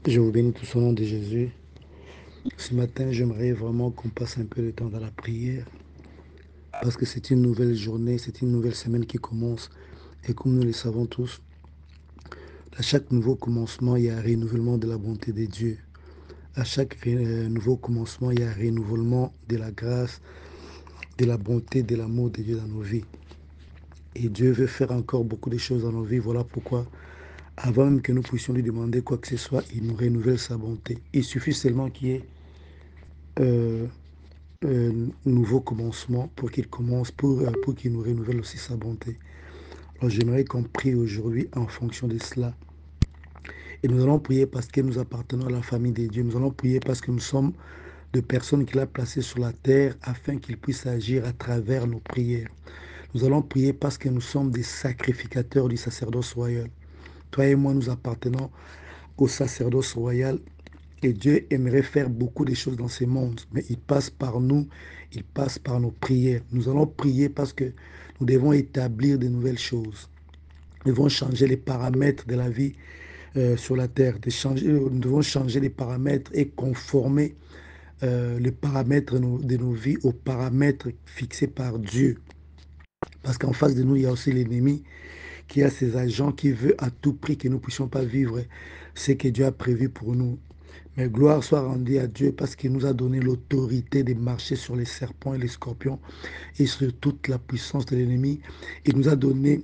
Je vous bénis tout au nom de Jésus. Ce matin, j'aimerais vraiment qu'on passe un peu de temps dans la prière parce que c'est une nouvelle journée, c'est une nouvelle semaine qui commence. Et comme nous le savons tous, à chaque nouveau commencement, il y a un renouvellement de la bonté de Dieu. À chaque nouveau commencement, il y a un renouvellement de la grâce, de la bonté, de l'amour de Dieu dans nos vies. Et Dieu veut faire encore beaucoup de choses dans nos vies. Voilà pourquoi, avant même que nous puissions lui demander quoi que ce soit, il nous renouvelle sa bonté. Il suffit seulement qu'il y ait euh, nouveau commencement pour qu'il commence, pour qu'il nous renouvelle aussi sa bonté. Alors j'aimerais qu'on prie aujourd'hui en fonction de cela. Et nous allons prier parce que nous appartenons à la famille de Dieu. Nous allons prier parce que nous sommes de personnes qu'il a placées sur la terre afin qu'il puisse agir à travers nos prières. Nous allons prier parce que nous sommes des sacrificateurs du sacerdoce royal. Toi et moi, nous appartenons au sacerdoce royal. Et Dieu aimerait faire beaucoup de choses dans ce monde, mais il passe par nous, il passe par nos prières. Nous allons prier parce que nous devons établir de nouvelles choses. Nous devons changer les paramètres de la vie sur la terre. Nous devons changer les paramètres et conformer les paramètres de nos vies aux paramètres fixés par Dieu. Parce qu'en face de nous, il y a aussi l'ennemi qui a ses agents qui veut à tout prix que nous ne puissions pas vivre ce que Dieu a prévu pour nous. Mais gloire soit rendue à Dieu parce qu'il nous a donné l'autorité de marcher sur les serpents et les scorpions et sur toute la puissance de l'ennemi. Il nous a donné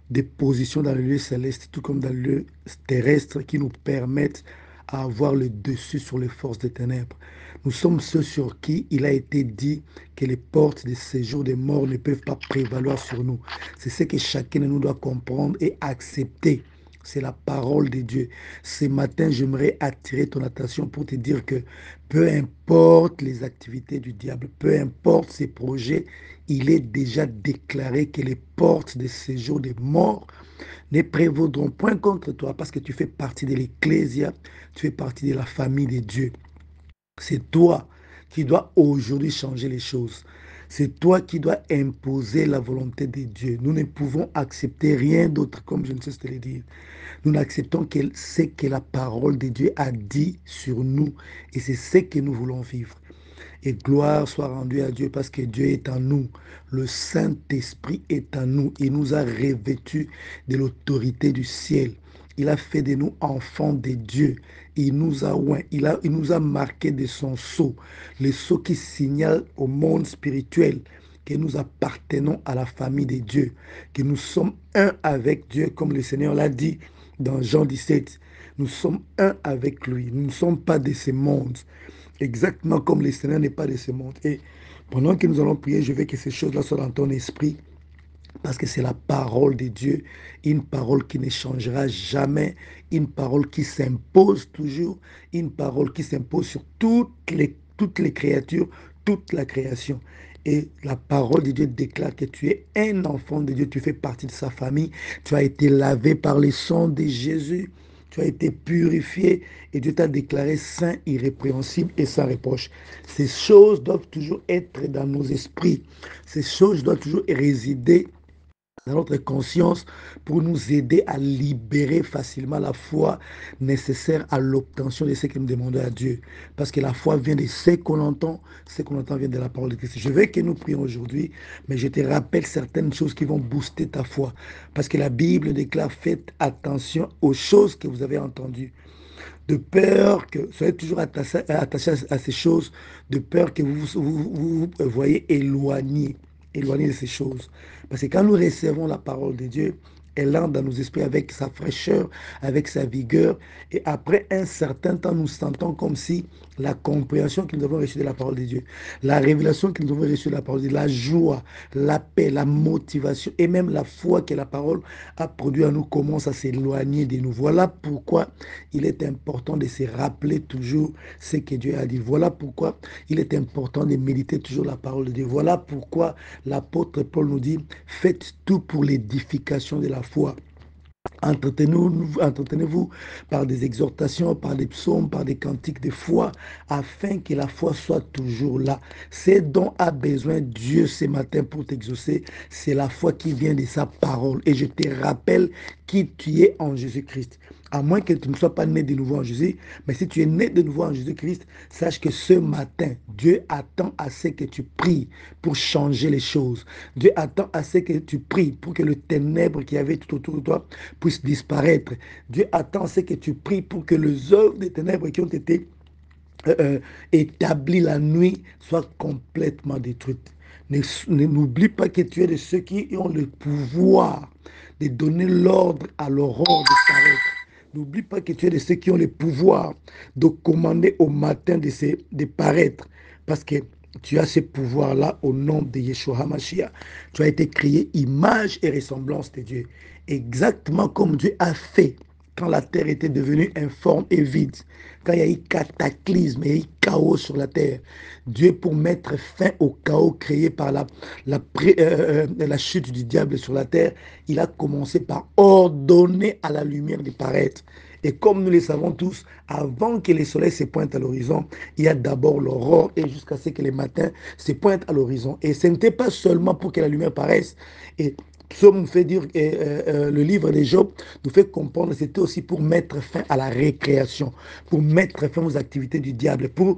des positions dans le lieu céleste, tout comme dans le lieu terrestre, qui nous permettent à avoir le dessus sur les forces des ténèbres. Nous sommes ceux sur qui il a été dit que les portes de séjour des morts ne peuvent pas prévaloir sur nous. C'est ce que chacun de nous doit comprendre et accepter. C'est la parole de Dieu. Ce matin, j'aimerais attirer ton attention pour te dire que peu importe les activités du diable, peu importe ses projets, il est déjà déclaré que les portes de séjour des morts ne prévaudront point contre toi parce que tu fais partie de l'Ecclésia, tu fais partie de la famille de Dieu. C'est toi qui dois aujourd'hui changer les choses. C'est toi qui dois imposer la volonté de Dieu. Nous ne pouvons accepter rien d'autre, comme je ne sais te le dire. Nous n'acceptons que ce que la parole de Dieu a dit sur nous. Et c'est ce que nous voulons vivre. Et gloire soit rendue à Dieu parce que Dieu est en nous. Le Saint-Esprit est en nous. Il nous a revêtus de l'autorité du ciel. Il a fait de nous enfants de Dieu. Il nous a oint. Il nous a marqué de son sceau. Le sceau qui signale au monde spirituel que nous appartenons à la famille de Dieu, que nous sommes un avec Dieu, comme le Seigneur l'a dit dans Jean 17. Nous sommes un avec lui. Nous ne sommes pas de ce monde. Exactement comme le Seigneur n'est pas de ce monde. Et pendant que nous allons prier, je veux que ces choses-là soient dans ton esprit, parce que c'est la parole de Dieu, une parole qui ne changera jamais, une parole qui s'impose toujours, une parole qui s'impose sur toutes les créatures, toute la création. Et la parole de Dieu déclare que tu es un enfant de Dieu, tu fais partie de sa famille, tu as été lavé par le sang de Jésus, tu as été purifié et Dieu t'a déclaré saint, irrépréhensible et sans reproche. Ces choses doivent toujours être dans nos esprits. Ces choses doivent toujours résider dans notre conscience pour nous aider à libérer facilement la foi nécessaire à l'obtention de ce que nous demandons à Dieu. Parce que la foi vient de ce qu'on entend vient de la parole de Christ. Je veux que nous prions aujourd'hui, mais je te rappelle certaines choses qui vont booster ta foi. Parce que la Bible déclare, faites attention aux choses que vous avez entendues de peur que, soyez toujours attaché à ces choses, de peur que vous voyez éloigné de ces choses. Parce que quand nous recevons la parole de Dieu, elle entre dans nos esprits avec sa fraîcheur, avec sa vigueur. Et après un certain temps, nous sentons comme si la compréhension que nous avons reçue de la parole de Dieu, la révélation que nous avons reçue de la parole de Dieu, la joie, la paix, la motivation et même la foi que la parole a produit en nous commence à s'éloigner de nous. Voilà pourquoi il est important de se rappeler toujours ce que Dieu a dit. Voilà pourquoi il est important de méditer toujours la parole de Dieu. Voilà pourquoi l'apôtre Paul nous dit, faites tout pour l'édification de la foi. Entretenez-vous par des exhortations, par des psaumes, par des cantiques de foi, afin que la foi soit toujours là. C'est dont a besoin Dieu ce matin pour t'exaucer. C'est la foi qui vient de sa parole. Et je te rappelle qui tu es en Jésus-Christ. à moins que tu ne sois pas né de nouveau en Jésus. Mais si tu es né de nouveau en Jésus-Christ, sache que ce matin, Dieu attend assez que tu pries pour changer les choses. Dieu attend assez que tu pries pour que le ténèbre qui avait tout autour de toi puisse disparaître. Dieu attend assez que tu pries pour que les œuvres des ténèbres qui ont été établies la nuit soient complètement détruites. N'oublie pas que tu es de ceux qui ont le pouvoir de donner l'ordre à l'aurore de paraître. N'oublie pas que tu es de ceux qui ont le pouvoir de commander au matin de paraître. Parce que tu as ce pouvoir-là au nom de Yeshua HaMashiach. Tu as été créé image et ressemblance de Dieu. Exactement comme Dieu a fait quand la terre était devenue informe et vide, quand il y a eu cataclysme, il y a eu chaos sur la terre. Dieu, pour mettre fin au chaos créé par la chute du diable sur la terre, il a commencé par ordonner à la lumière de paraître. Et comme nous le savons tous, avant que le soleil se pointe à l'horizon, il y a d'abord l'aurore et jusqu'à ce que le matin se pointe à l'horizon. Et ce n'était pas seulement pour que la lumière paraisse. Et Psaume nous fait dire, le livre de Job nous fait comprendre que c'était aussi pour mettre fin à la récréation, pour mettre fin aux activités du diable, pour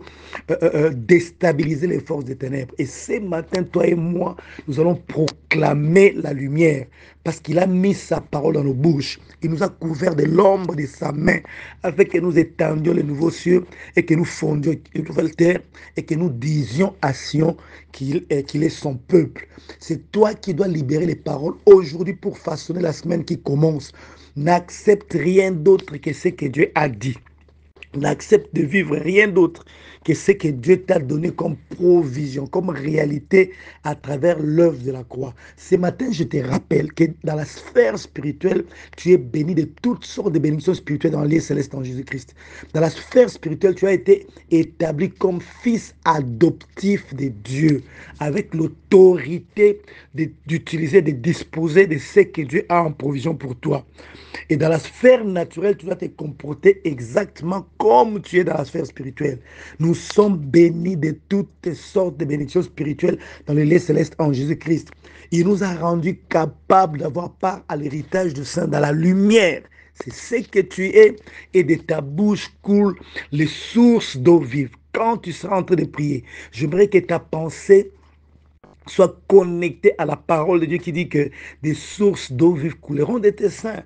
déstabiliser les forces des ténèbres. Et ce matin, toi et moi, nous allons proclamer la lumière parce qu'il a mis sa parole dans nos bouches. Il nous a couverts de l'ombre de sa main afin que nous étendions les nouveaux cieux et que nous fondions une nouvelle terre et que nous disions à Sion qu'il est son peuple. C'est toi qui dois libérer les paroles aujourd'hui pour façonner la semaine qui commence. N'accepte rien d'autre que ce que Dieu a dit. N'accepte de vivre rien d'autre que ce que Dieu t'a donné comme provision, comme réalité à travers l'œuvre de la croix. Ce matin, je te rappelle que dans la sphère spirituelle, tu es béni de toutes sortes de bénédictions spirituelles dans les célestes en Jésus-Christ. Dans la sphère spirituelle, tu as été établi comme fils adoptif de Dieu, avec l'autorité d'utiliser, de disposer de ce que Dieu a en provision pour toi. Et dans la sphère naturelle, tu dois te comporter exactement comme tu es dans la sphère spirituelle. Nous sommes bénis de toutes sortes de bénédictions spirituelles dans les lieux célestes en Jésus-Christ. Il nous a rendus capables d'avoir part à l'héritage du Saint dans la lumière. C'est ce que tu es et de ta bouche coulent les sources d'eau vive. Quand tu seras en train de prier, j'aimerais que ta pensée soit connectée à la parole de Dieu qui dit que des sources d'eau vive couleront de tes seins.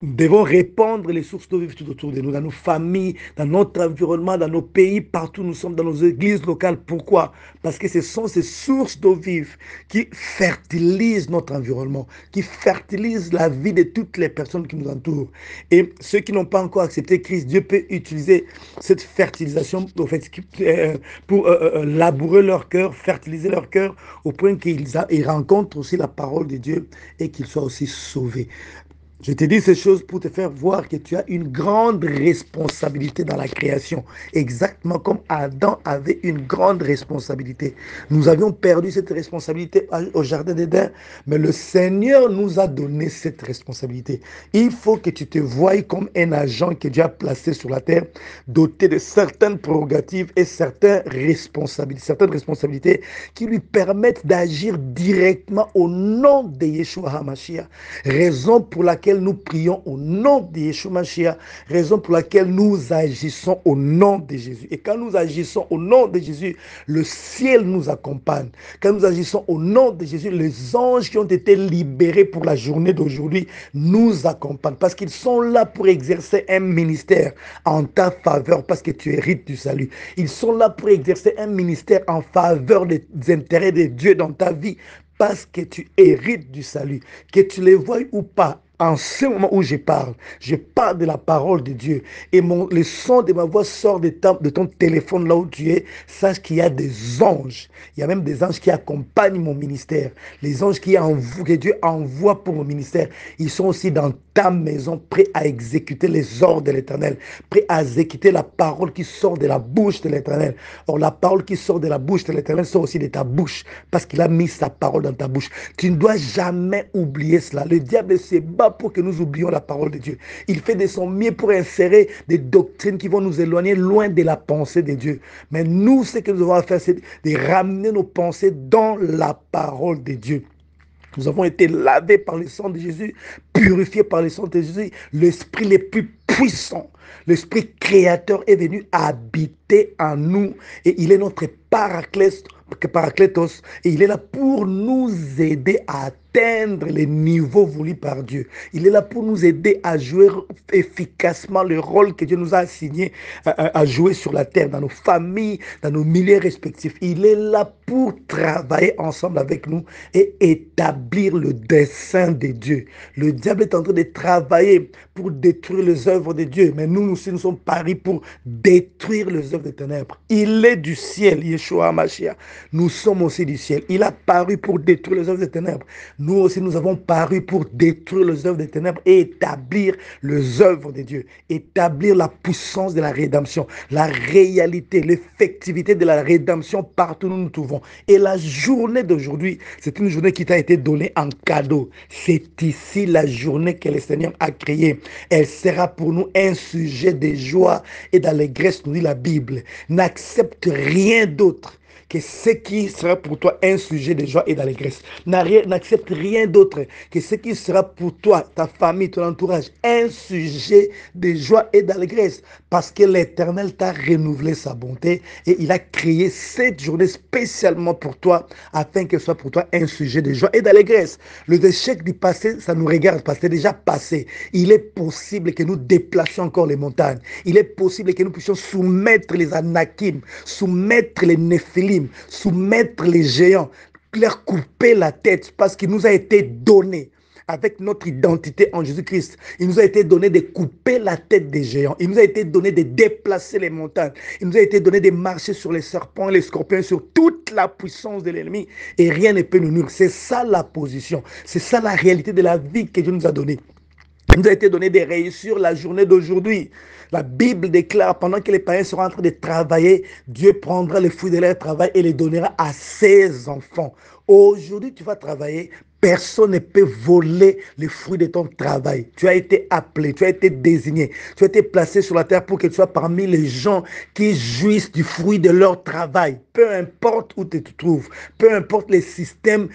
Nous devons répandre les sources d'eau vive tout autour de nous, dans nos familles, dans notre environnement, dans nos pays, partout où nous sommes, dans nos églises locales. Pourquoi? Parce que ce sont ces sources d'eau vive qui fertilisent notre environnement, qui fertilisent la vie de toutes les personnes qui nous entourent. Et ceux qui n'ont pas encore accepté Christ, Dieu peut utiliser cette fertilisation pour labourer leur cœur, fertiliser leur cœur, au point qu'ils rencontrent aussi la parole de Dieu et qu'ils soient aussi sauvés. Je te dis ces choses pour te faire voir que tu as une grande responsabilité dans la création, exactement comme Adam avait une grande responsabilité. Nous avions perdu cette responsabilité au Jardin d'Éden, mais le Seigneur nous a donné cette responsabilité. Il faut que tu te voies comme un agent que Dieu a placé sur la terre, doté de certaines prérogatives et certaines responsabilités qui lui permettent d'agir directement au nom de Yeshua HaMashiach. Raison pour laquelle nous prions au nom de Yeshua Mashiach, raison pour laquelle nous agissons au nom de Jésus. Et quand nous agissons au nom de Jésus, le ciel nous accompagne. Quand nous agissons au nom de Jésus, les anges qui ont été libérés pour la journée d'aujourd'hui nous accompagnent parce qu'ils sont là pour exercer un ministère en ta faveur parce que tu hérites du salut. Ils sont là pour exercer un ministère en faveur des intérêts de Dieu dans ta vie parce que tu hérites du salut, que tu les vois ou pas. En ce moment où je parle de la parole de Dieu et le son de ma voix sort de ton téléphone là où tu es. Sache qu'il y a des anges. Il y a même des anges qui accompagnent mon ministère. Les anges que Dieu envoie pour mon ministère, ils sont aussi dans ta maison, prêts à exécuter les ordres de l'Éternel, prêts à exécuter la parole qui sort de la bouche de l'Éternel. Or, la parole qui sort de la bouche de l'Éternel sort aussi de ta bouche parce qu'il a mis sa parole dans ta bouche. Tu ne dois jamais oublier cela. Le diable se bat pour que nous oublions la parole de Dieu. Il fait de son mieux pour insérer des doctrines qui vont nous éloigner loin de la pensée de Dieu. Mais nous, ce que nous devons faire, c'est de ramener nos pensées dans la parole de Dieu. Nous avons été lavés par le sang de Jésus, purifiés par le sang de Jésus. L'esprit le plus puissant, l'esprit créateur est venu habiter en nous et il est notre paraclétos et il est là pour nous aider à atteindre les niveaux voulus par Dieu. Il est là pour nous aider à jouer efficacement le rôle que Dieu nous a assigné à jouer sur la terre, dans nos familles, dans nos milieux respectifs. Il est là pour travailler ensemble avec nous et établir le dessein de Dieu. Le diable est en train de travailler pour détruire les œuvres de Dieu, mais nous aussi, nous sommes paris pour détruire les œuvres des ténèbres. Il est du ciel, Yeshua HaMashiach. Nous sommes aussi du ciel. Il a paru pour détruire les œuvres des ténèbres. Nous aussi, nous avons paru pour détruire les œuvres des ténèbres et établir les œuvres de Dieu. Établir la puissance de la rédemption, la réalité, l'effectivité de la rédemption partout où nous nous trouvons. Et la journée d'aujourd'hui, c'est une journée qui t'a été donnée en cadeau. C'est ici la journée que le Seigneur a créée. Elle sera pour nous un sujet de joie et d'allégresse, nous dit la Bible. N'accepte rien d'autre que ce qui sera pour toi un sujet de joie et d'allégresse. N'accepte rien d'autre que ce qui sera pour toi, ta famille, ton entourage, un sujet de joie et d'allégresse. Parce que l'Éternel t'a renouvelé sa bonté et il a créé cette journée spécialement pour toi, afin que ce soit pour toi un sujet de joie et d'allégresse. Le échec du passé, ça nous regarde parce que c'est déjà passé. Il est possible que nous déplacions encore les montagnes. Il est possible que nous puissions soumettre les Anakim, soumettre les Néphilim, soumettre les géants, leur couper la tête parce qu'il nous a été donné avec notre identité en Jésus-Christ. Il nous a été donné de couper la tête des géants. Il nous a été donné de déplacer les montagnes. Il nous a été donné de marcher sur les serpents, les scorpions, sur toute la puissance de l'ennemi. Et rien ne peut nous nuire. C'est ça la position. C'est ça la réalité de la vie que Dieu nous a donnée. Il nous a été donné de réussir la journée d'aujourd'hui. La Bible déclare, pendant que les païens seront en train de travailler, Dieu prendra les fruits de leur travail et les donnera à ses enfants. Aujourd'hui, tu vas travailler. Personne ne peut voler les fruits de ton travail. Tu as été appelé, tu as été désigné, tu as été placé sur la terre pour que tu sois parmi les gens qui jouissent du fruit de leur travail. Peu importe où tu te trouves, peu importe les systèmes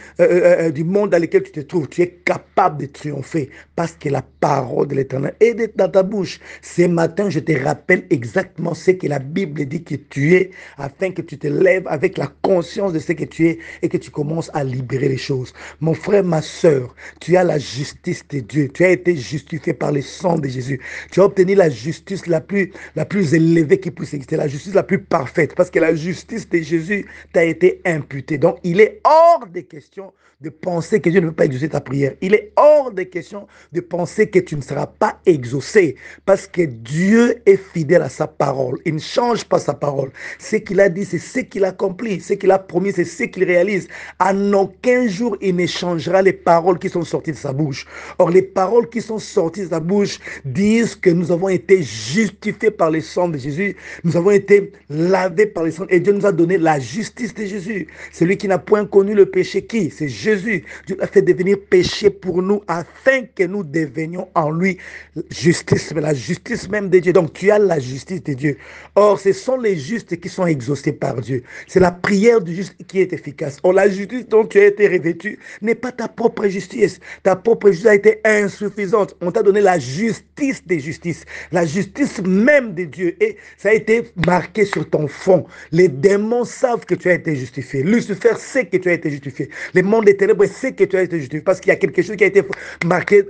du monde dans lequel tu te trouves, tu es capable de triompher parce que la parole de l'Éternel est dans ta bouche. Ce matin, je te rappelle exactement ce que la Bible dit que tu es, afin que tu te lèves avec la conscience de ce que tu es et que tu commences à libérer les choses. Mon frère, ma soeur, tu as la justice de Dieu. Tu as été justifié par le sang de Jésus. Tu as obtenu la justice la plus élevée qui puisse exister, la justice la plus parfaite, parce que la justice de Jésus t'a été imputée. Donc, il est hors de question de penser que Dieu ne veut pas exaucer ta prière. Il est hors de question de penser que tu ne seras pas exaucé, parce que Dieu est fidèle à sa parole. Il ne change pas sa parole. Ce qu'il a dit, c'est ce qu'il accomplit. Ce qu'il a promis, c'est ce qu'il réalise. En aucun jour, il ne changera les paroles qui sont sorties de sa bouche. Or, les paroles qui sont sorties de sa bouche disent que nous avons été justifiés par le sang de Jésus. Nous avons été lavés par le sang. Et Dieu nous a donné la justice de Jésus. Celui qui n'a point connu le péché, qui? C'est Jésus. Dieu l'a fait devenir péché pour nous afin que nous devenions en lui justice, mais la justice même de Dieu. Donc, tu as la justice de Dieu. Or, ce sont les justes qui sont exaucés par Dieu. C'est la prière du juste qui est efficace. Or, la justice dont tu as été revêtu n'est pas ta propre justice. Ta propre justice a été insuffisante. On t'a donné la justice des justices, la justice même de Dieu. Et ça a été marqué sur ton front. Les démons savent que tu as été justifié. Lucifer sait que tu as été justifié. Le monde des ténèbres sait que tu as été justifié parce qu'il y a quelque chose qui a été marqué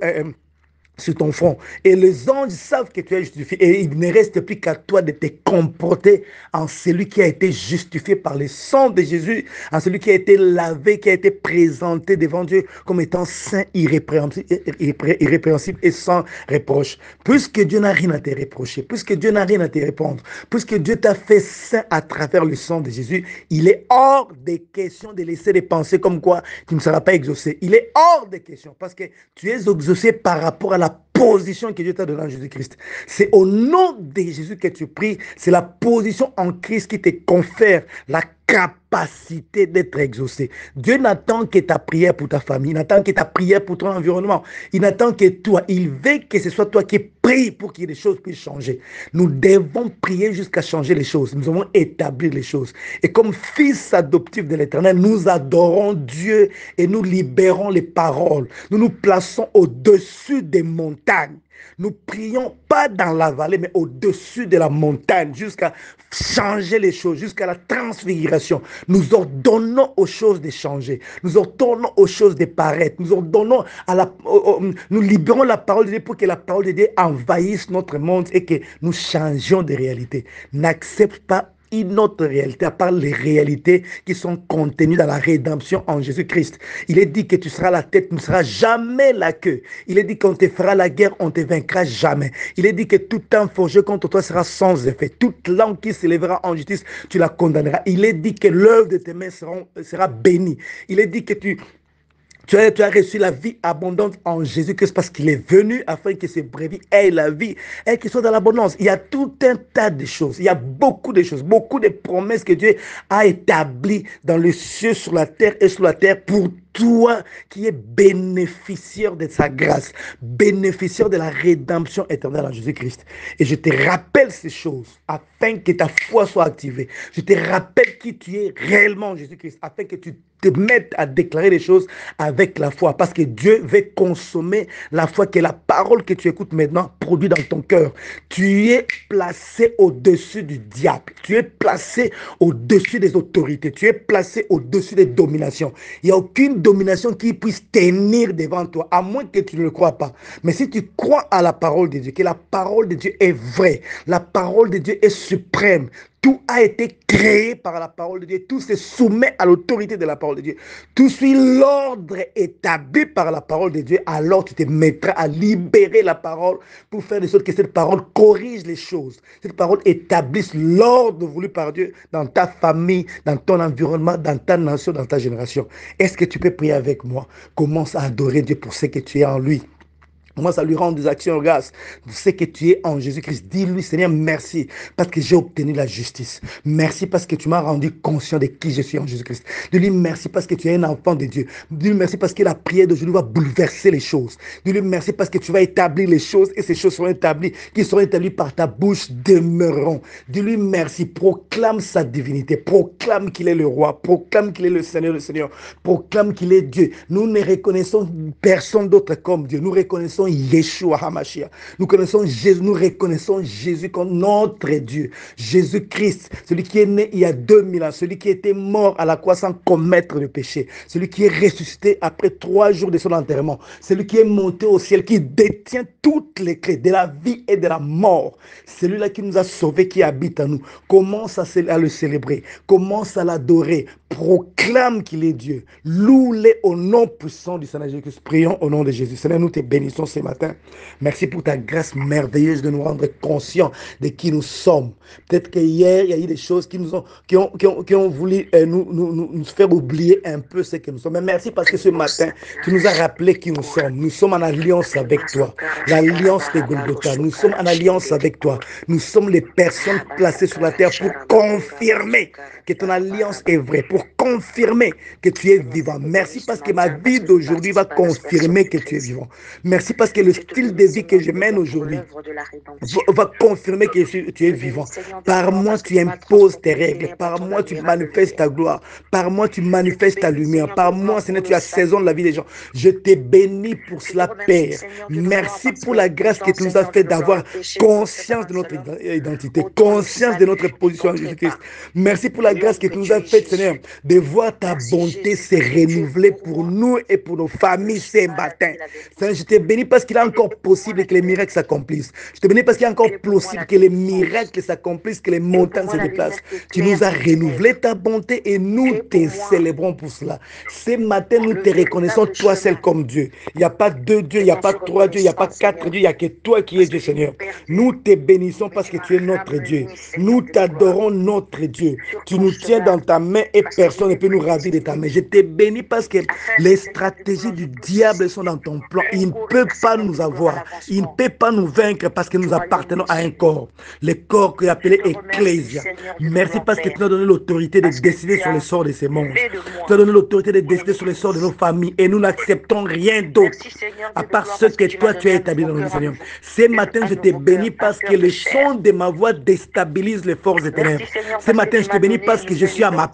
sur ton front. Et les anges savent que tu es justifié. Et il ne reste plus qu'à toi de te comporter en celui qui a été justifié par le sang de Jésus, en celui qui a été lavé, qui a été présenté devant Dieu comme étant saint, irrépréhensible et sans reproche. Puisque Dieu n'a rien à te reprocher, puisque Dieu n'a rien à te répondre, puisque Dieu t'a fait saint à travers le sang de Jésus, il est hors des questions de laisser des pensées comme quoi tu ne seras pas exaucé. Il est hors des questions parce que tu es exaucé par rapport à la position que Dieu t'a donnée en Jésus-Christ. C'est au nom de Jésus que tu pries. C'est la position en Christ qui te confère la capacité d'être exaucé. Dieu n'attend que ta prière pour ta famille, il n'attend que ta prière pour ton environnement, il n'attend que toi, il veut que ce soit toi qui prie pour que les choses puissent changer. Nous devons prier jusqu'à changer les choses, nous devons établir les choses. Et comme fils adoptifs de l'Éternel, nous adorons Dieu et nous libérons les paroles. Nous nous plaçons au-dessus des montagnes. Nous prions pas dans la vallée, mais au-dessus de la montagne, jusqu'à changer les choses, jusqu'à la transfiguration. Nous ordonnons aux choses de changer. Nous ordonnons aux choses de paraître. Nous ordonnons nous libérons la parole de Dieu pour que la parole de Dieu envahisse notre monde et que nous changions de réalité. N'accepte pas une autre réalité, à part les réalités qui sont contenues dans la rédemption en Jésus-Christ. Il est dit que tu seras la tête, tu ne seras jamais la queue. Il est dit qu'on te fera la guerre, on ne te vaincra jamais. Il est dit que tout temps forgé contre toi sera sans effet. Toute langue qui s'élèvera en justice, tu la condamneras. Il est dit que l'œuvre de tes mains sera bénie. Il est dit que tu as reçu la vie abondante en Jésus-Christ parce qu'il est venu afin que ces brebis aient la vie et qu'ils soient dans l'abondance. Il y a tout un tas de choses. Il y a beaucoup de choses, beaucoup de promesses que Dieu a établies dans les cieux, sur la terre et sur la terre pour toi qui es bénéficiaire de sa grâce, bénéficiaire de la rédemption éternelle en Jésus-Christ. Et je te rappelle ces choses afin que ta foi soit activée. Je te rappelle qui tu es réellement en Jésus-Christ afin que tu te mettes à déclarer les choses avec la foi. Parce que Dieu veut consommer la foi que la parole que tu écoutes maintenant produit dans ton cœur. Tu es placé au-dessus du diable. Tu es placé au-dessus des autorités. Tu es placé au-dessus des dominations. Il n'y a aucune domination qui puisse tenir devant toi, à moins que tu ne le crois pas. Mais si tu crois à la parole de Dieu, que la parole de Dieu est vraie, la parole de Dieu est suprême, tout a été créé par la parole de Dieu. Tout se soumet à l'autorité de la parole de Dieu. Tout suit l'ordre établi par la parole de Dieu. Alors tu te mettras à libérer la parole pour faire de sorte que cette parole corrige les choses. Cette parole établisse l'ordre voulu par Dieu dans ta famille, dans ton environnement, dans ta nation, dans ta génération. Est-ce que tu peux prier avec moi? Commence à adorer Dieu pour ce que tu es en lui. Commence à lui rendre des actions grâce. Tu sais que tu es en Jésus-Christ. Dis-lui, Seigneur, merci parce que j'ai obtenu la justice. Merci parce que tu m'as rendu conscient de qui je suis en Jésus-Christ. Dis-lui merci parce que tu es un enfant de Dieu. Dis-lui merci parce que la prière d'aujourd'hui va bouleverser les choses. Dis-lui merci parce que tu vas établir les choses et ces choses seront établies, qui seront établies par ta bouche, demeureront. Dis-lui merci. Proclame sa divinité. Proclame qu'il est le roi. Proclame qu'il est le Seigneur. Proclame qu'il est Dieu. Nous ne reconnaissons personne d'autre comme Dieu. Nous reconnaissons Yeshua HaMashiach. Nous connaissons Jésus, nous reconnaissons Jésus comme notre Dieu. Jésus-Christ, celui qui est né il y a 2000 ans, celui qui était mort à la croix sans commettre de péché, celui qui est ressuscité après 3 jours de son enterrement, celui qui est monté au ciel, qui détient toutes les clés de la vie et de la mort. Celui-là qui nous a sauvés, qui habite en nous. Commence à le célébrer, commence à l'adorer, proclame qu'il est Dieu. Loue-le au nom puissant du Seigneur Jésus-Christ. Prions au nom de Jésus. Seigneur, nous te bénissons ce matin. Merci pour ta grâce merveilleuse de nous rendre conscients de qui nous sommes. Peut-être qu'hier, il y a eu des choses qui ont voulu nous faire oublier un peu ce que nous sommes. Mais merci parce que ce matin, tu nous as rappelé qui nous sommes. Nous sommes en alliance avec toi. L'alliance de Golgotha. Nous sommes en alliance avec toi. Nous sommes les personnes placées sur la terre pour confirmer que ton alliance est vraie, pour confirmer que tu es vivant. Merci parce que ma vie d'aujourd'hui va confirmer que tu es vivant. Merci parce que le style de vie que je mène aujourd'hui va confirmer que tu es vivant. Par moi, tu imposes tes règles. Par moi, tu manifestes ta gloire. Par moi, tu manifestes ta lumière. Par moi, Seigneur, tu assaisonnes la vie des gens. Je te bénis pour cela, Père. Merci pour la grâce que tu nous as fait d'avoir conscience de notre identité, conscience de notre position en Jésus-Christ. Merci pour la grâce que tu nous as faite, Seigneur, de voir ta bonté se renouveler pour nous et pour nos familles ce matin. Seigneur, je te bénis parce qu'il est encore possible que les miracles s'accomplissent. Je te bénis parce qu'il est encore possible que les miracles s'accomplissent, que les montagnes se déplacent. Tu nous as renouvelé ta bonté et nous te célébrons pour cela. Ce matin, nous te reconnaissons, toi seul comme Dieu. Il n'y a pas 2 dieux, il n'y a pas 3 dieux, il n'y a pas 4 dieux, il n'y a que toi qui es Dieu, Seigneur. Nous te bénissons parce que tu es notre Dieu. Nous t'adorons, notre Dieu. Tu nous tiens dans ta main et personne ne peut nous ravir de ta main. Je te bénis parce que les stratégies du diable sont dans ton plan. Il ne peut pas nous avoir. Il ne peut pas nous vaincre parce que nous appartenons à un corps. Le corps qui est appelé Ecclésia. Merci parce que tu nous as donné l'autorité de décider sur le sort de ces mondes. Tu as donné l'autorité de décider sur le sort de nos familles. Et nous n'acceptons rien d'autre à part ce que toi tu as établi dans nos Seigneur. Ce matin, je te bénis parce que le son de ma voix déstabilise les forces des ténèbres. Ce matin, je te bénis parce que je suis à ma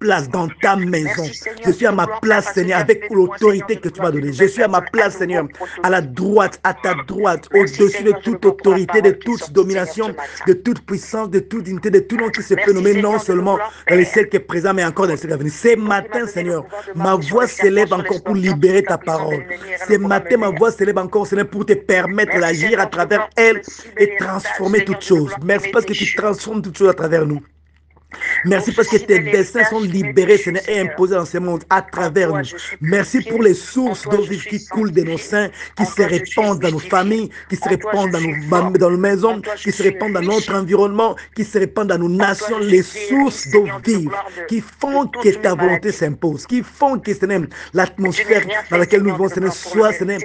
place dans ta maison. Je suis à ma place, Seigneur, avec l'autorité que tu m'as donnée. Je suis à ma place, Seigneur, à la droite, à ta droite, au-dessus de toute autorité, de toute domination, de toute puissance, de toute dignité, de tout nom qui se peut nommer, non seulement dans les siècles qui est présent, mais encore dans les siècles à venir. Ce matin, Seigneur, ma voix s'élève encore pour libérer ta parole. Ce matin, ma voix s'élève encore, Seigneur, pour te permettre d'agir à travers elle et transformer toutes choses. Merci parce que tu transformes toutes choses à travers nous. Merci parce que tes desseins sont libérés, Seigneur, et imposés dans ce monde à travers nous. Merci pour les sources d'eau vive qui coulent de nos seins, qui se répandent dans nos familles, qui se répandent dans nos maisons, qui se répandent dans notre environnement, qui se répandent dans nos nations. Les sources d'eau vive qui font que ta volonté s'impose, qui font que, Seigneur, l'atmosphère dans laquelle nous vivons, Seigneur, soit, Seigneur,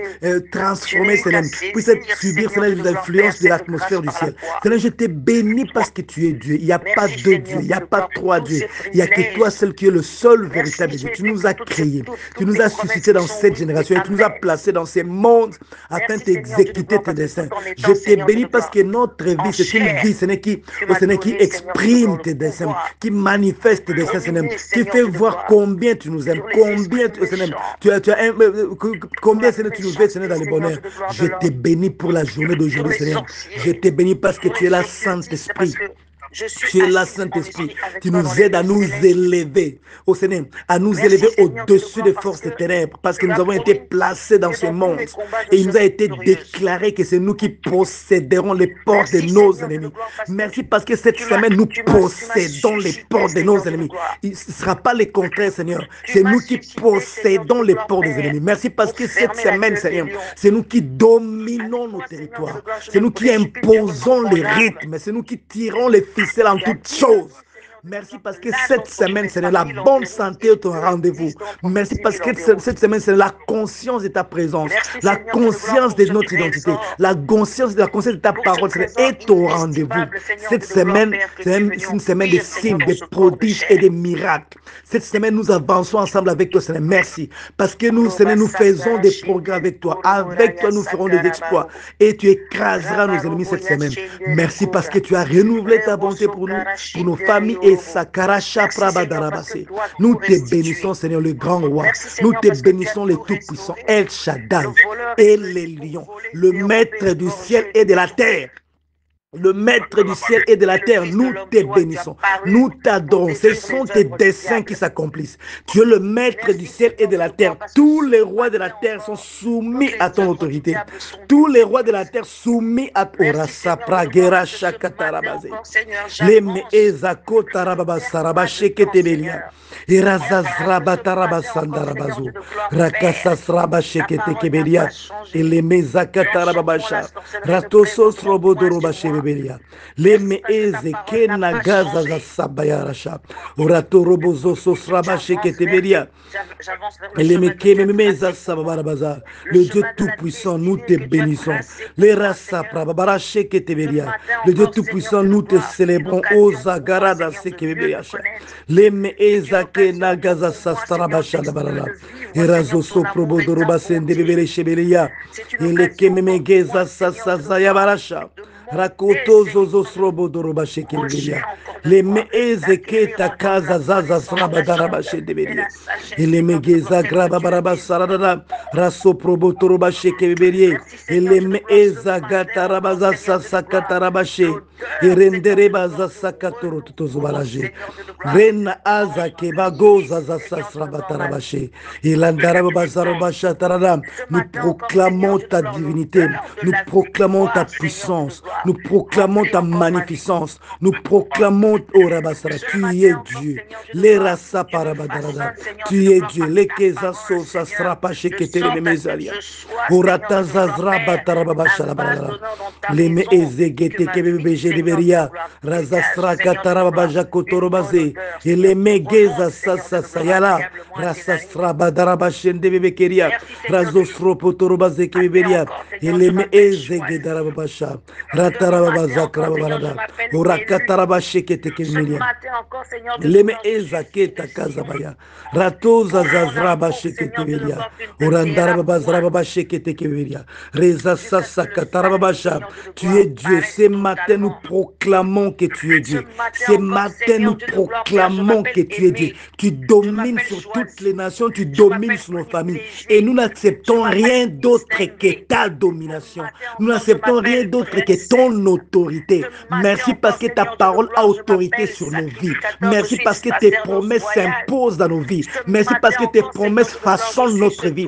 transformée, Seigneur, puisse subir, Seigneur, les influences de l'atmosphère du ciel. Seigneur, je te bénis parce que tu es Dieu. Il n'y a pas deux dieux. Il n'y a pas trois dieux. Il n'y a que toi seul qui est le seul véritable Dieu. Tu nous as créés. Tu nous as suscités dans cette génération et tu nous as placés dans ces mondes afin d'exécuter tes desseins. Je te bénis parce que notre vie, c'est une vie, Seigneur, qui exprime tes desseins, qui manifeste tes desseins, Seigneur, qui fait voir combien tu nous aimes, combien, Seigneur, combien, Seigneur, tu nous fais, Seigneur, dans le bonheur. Je te bénis pour la journée d'aujourd'hui, Seigneur. Je te bénis parce que tu es là, Saint-Esprit. Tu es là, Saint-Esprit. Tu nous aides à nous élever, au Seigneur, à nous élever au-dessus des forces des ténèbres, parce que nous avons été placés dans ce monde. Et il nous a été déclaré que c'est nous qui posséderons les portes de nos ennemis. Merci parce que cette semaine, nous possédons les portes de nos ennemis. Ce ne sera pas le contraire, Seigneur. C'est nous qui possédons les portes des ennemis. Merci parce que cette semaine, Seigneur, c'est nous qui dominons nos territoires. C'est nous qui imposons les rythmes. C'est nous qui tirons les ficelles en toutes choses. Merci parce que cette semaine, c'est la bonne santé est au rendez-vous. Merci parce que cette semaine, c'est la conscience de ta présence, la conscience de notre identité, la conscience de ta parole est au rendez-vous. Cette semaine, c'est une semaine de signes, de prodiges et de miracles. Cette semaine, nous avançons ensemble avec toi, Seigneur. Merci parce que nous, Seigneur, nous faisons des progrès avec toi. Avec toi, nous ferons des exploits et tu écraseras nos ennemis cette semaine. Merci parce que tu as renouvelé ta bonté pour nous, pour nos familles. Nous te bénissons, Seigneur, le grand roi. Nous te bénissons, le tout-puissant, El Shaddai et les lions, le maître du ciel et de la terre. Le maître du ciel et de la terre, nous te bénissons, nous t'adorons. Ce sont tes desseins qui s'accomplissent. Tu es le maître du ciel et de la terre. Tous les rois de la terre sont soumis à ton autorité. Tous les rois de la terre soumis à ton les meezako tarababa saraba sheketebelia. Irazazraba taraba sandarabazo. Rakasasraba shekete kebelia. Et les mezaka tarababasha. Ratosos robodoroba shebelia. Les meeze kena gaza za sabayarasha. Orato robozo sosraba sheketebelia. Et les mekemeza sababarabaza. Le Dieu tout-puissant, nous te bénissons. Les rasa prababara sheketebelia. Le Dieu tout-puissant, nous te célébrons. Ozagarada sekebeliasha. Les meezake nagaza sastrabasha dabarala. Erazo soprobodoroba sendebele shebelia. Et les kememegeza sasazayabarasha. Rakoto zozo srobo doroba shekebelia. Les meeze keta kaza zaza sraba daraba shebelia. Et les megeza graba baraba sarada raso probo toroba shekebelia. Et les meeza gataraba zasa sakataraba she. Et rendereba zasa katoro tutozubaraje. Rena aza keba zaza sraba taraba she. Et landaraba bazaroba shatarada. Nous proclamons ta divinité. Nous proclamons ta puissance. Nous proclamons ta magnificence. Nous proclamons, oh Rabasara, tu es Dieu. Les rasa parabadarada. Tu es Dieu. Les kezaso sa srapa sheketere de mesalia. Orata zazra batarababashala. Les me ezegete kebebege de beria. Razasra katarabaja kotorobaze. Et les megeza sasa sayala. Rasasra badarabashen de bebekeria. Razosro potorobaze kebeberia. Et les me ezegedarababasha. Ratarabazakrababarada. Orakatarabashekete kebeberia. Leme ezaketa kazabaya. Ratoza zazraba sheketeveria. Orandaraba zraba sheketekeveria. Reza sasaka tarababasha. Tu es Dieu. Ce matin, nous proclamons que tu es Dieu. Ce matin, nous proclamons que tu es Dieu. Tu domines sur toutes les nations, tu domines sur nos familles. Et nous n'acceptons rien d'autre que ta domination. Nous n'acceptons rien d'autre que ton autorité. Merci parce que ta parole a autorité sur nos vies. Merci parce que tes promesses s'imposent dans nos vies. Merci parce que tes promesses façonnent notre vie.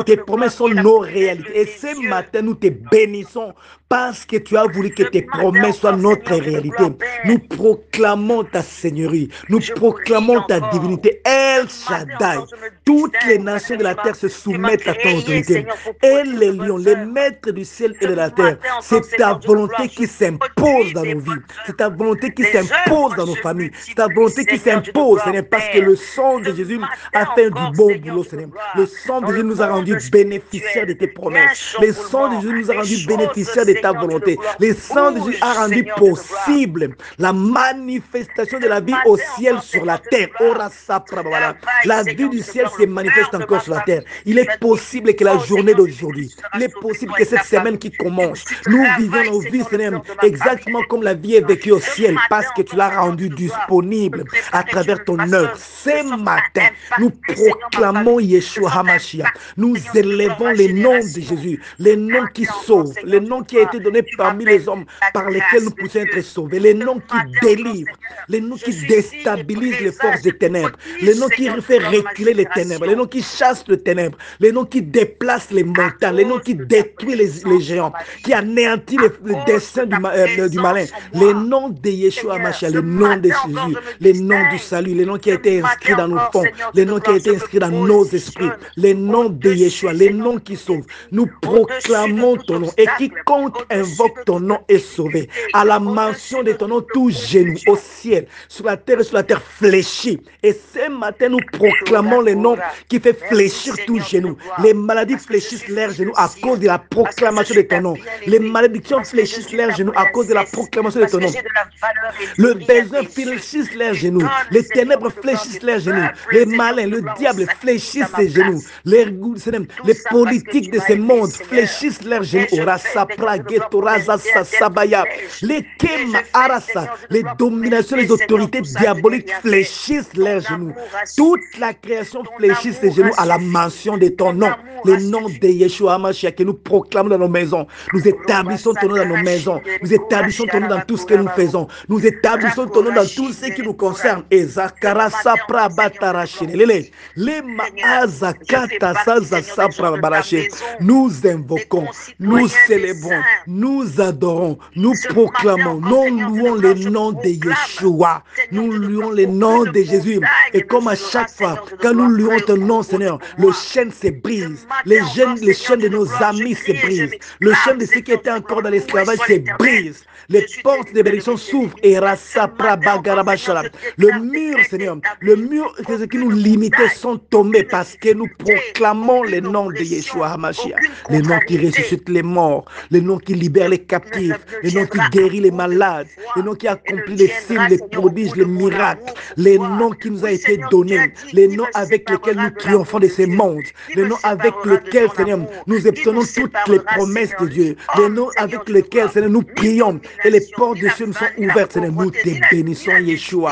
Tes promesses sont nos réalités. Et ce matin, nous te bénissons parce que tu as voulu que tes promesses soient notre réalité. Nous proclamons ta seigneurie. Nous proclamons ta divinité. El Shaddai. Toutes les nations de la terre se soumettent à ton autorité. Et les lions, les maîtres du ciel et de la terre, c'est ta volonté qui s'impose dans nos vies. C'est ta volonté qui s'impose dans nos familles. C'est ta volonté qui s'impose, Seigneur, parce que le sang de Jésus a fait du bon boulot, Seigneur. Le sang de Jésus nous a rendus bénéficiaires de tes promesses. Le sang de Jésus nous a rendus bénéficiaires de ta volonté. Le sang de Jésus a rendu possible la manifestation de la vie au ciel sur la terre. La vie du ciel se manifeste encore sur la terre. Il est possible que la journée d'aujourd'hui, il est possible que cette semaine qui commence, nous vivons nos vies, Seigneur, exactement comme la vie est vécue au ciel, parce que tu l'as rendu disponible à travers ton œuvre. Ce matin, nous proclamons Yeshua HaMashiach. Nous élevons les noms de Jésus, les noms qui sauvent, les noms qui ont été donnés parmi les hommes par lesquels nous pouvons être sauvés, les noms qui délivrent, les noms qui déstabilisent les forces des ténèbres, les noms qui font reculer les ténèbres, les noms qui chassent les ténèbres, les noms qui déplacent les montagnes, les noms qui détruisent les géants, qui anéantissent les desseins du malin, les noms de Yeshua HaMashiach, les noms de Jésus, les noms du salut, les noms qui ont été inscrits dans nos fonds, les noms qui ont été inscrits dans nos esprits, les noms de Yeshua, les noms qui sauvent. Nous proclamons ton nom et quiconque invoque ton nom est sauvé. À la mention de ton nom, tout genou au ciel, sur la terre fléchit. Et ce matin, nous proclamons les noms qui fait fléchir tout genou. Les maladies fléchissent leurs genoux à cause de la proclamation de ton nom. Les malédictions fléchissent leurs genoux à cause de la proclamation de ton nom. Le besoin fléchissent leurs genoux. Les ténèbres fléchissent leurs genoux. Les malins, le diable fléchissent ses genoux. Les politiques de ce monde fléchissent leurs genoux. Les Kema Arasa, les dominations, les autorités diaboliques fléchissent leurs genoux. Toute la création fléchit ses genoux à la mention de ton nom. Le nom de Yeshua HaMashiach que nous proclamons dans nos maisons. Nous établissons ton nom dans nos maisons. Nous établissons ton nom dans tout ce que nous faisons. Nous établissons ton nom dans tout ce qui nous concerne. Nous invoquons, nous célébrons, nous adorons, nous proclamons, nous louons le nom de Yeshua. Nous louons le nom de Jésus. Et comme à chaque fois, quand nous louons ton nom, Seigneur, le chaîne se brise. Les chaînes de nos amis se brisent. Le chaîne de ceux qui étaient encore dans l'esclavage se brise. Les portes de bénédiction s'ouvrent et le mur, Seigneur, le mur qui nous limitait sont tombés parce que nous proclamons le nom de Yeshua HaMashiach. Les noms qui ressuscitent les morts, les noms qui libèrent les captifs, les noms qui guérissent les malades, les noms qui accomplissent les signes, les prodiges, les miracles, les noms qui nous ont été donnés, les noms avec lesquels nous triomphons de ces mondes, les noms avec lesquels, Seigneur, nous obtenons toutes les promesses de Dieu, les noms avec lesquels, Seigneur, nous prions et les portes de cieux nous sont ouvertes, Seigneur. Nous te bénissons, Yeshua.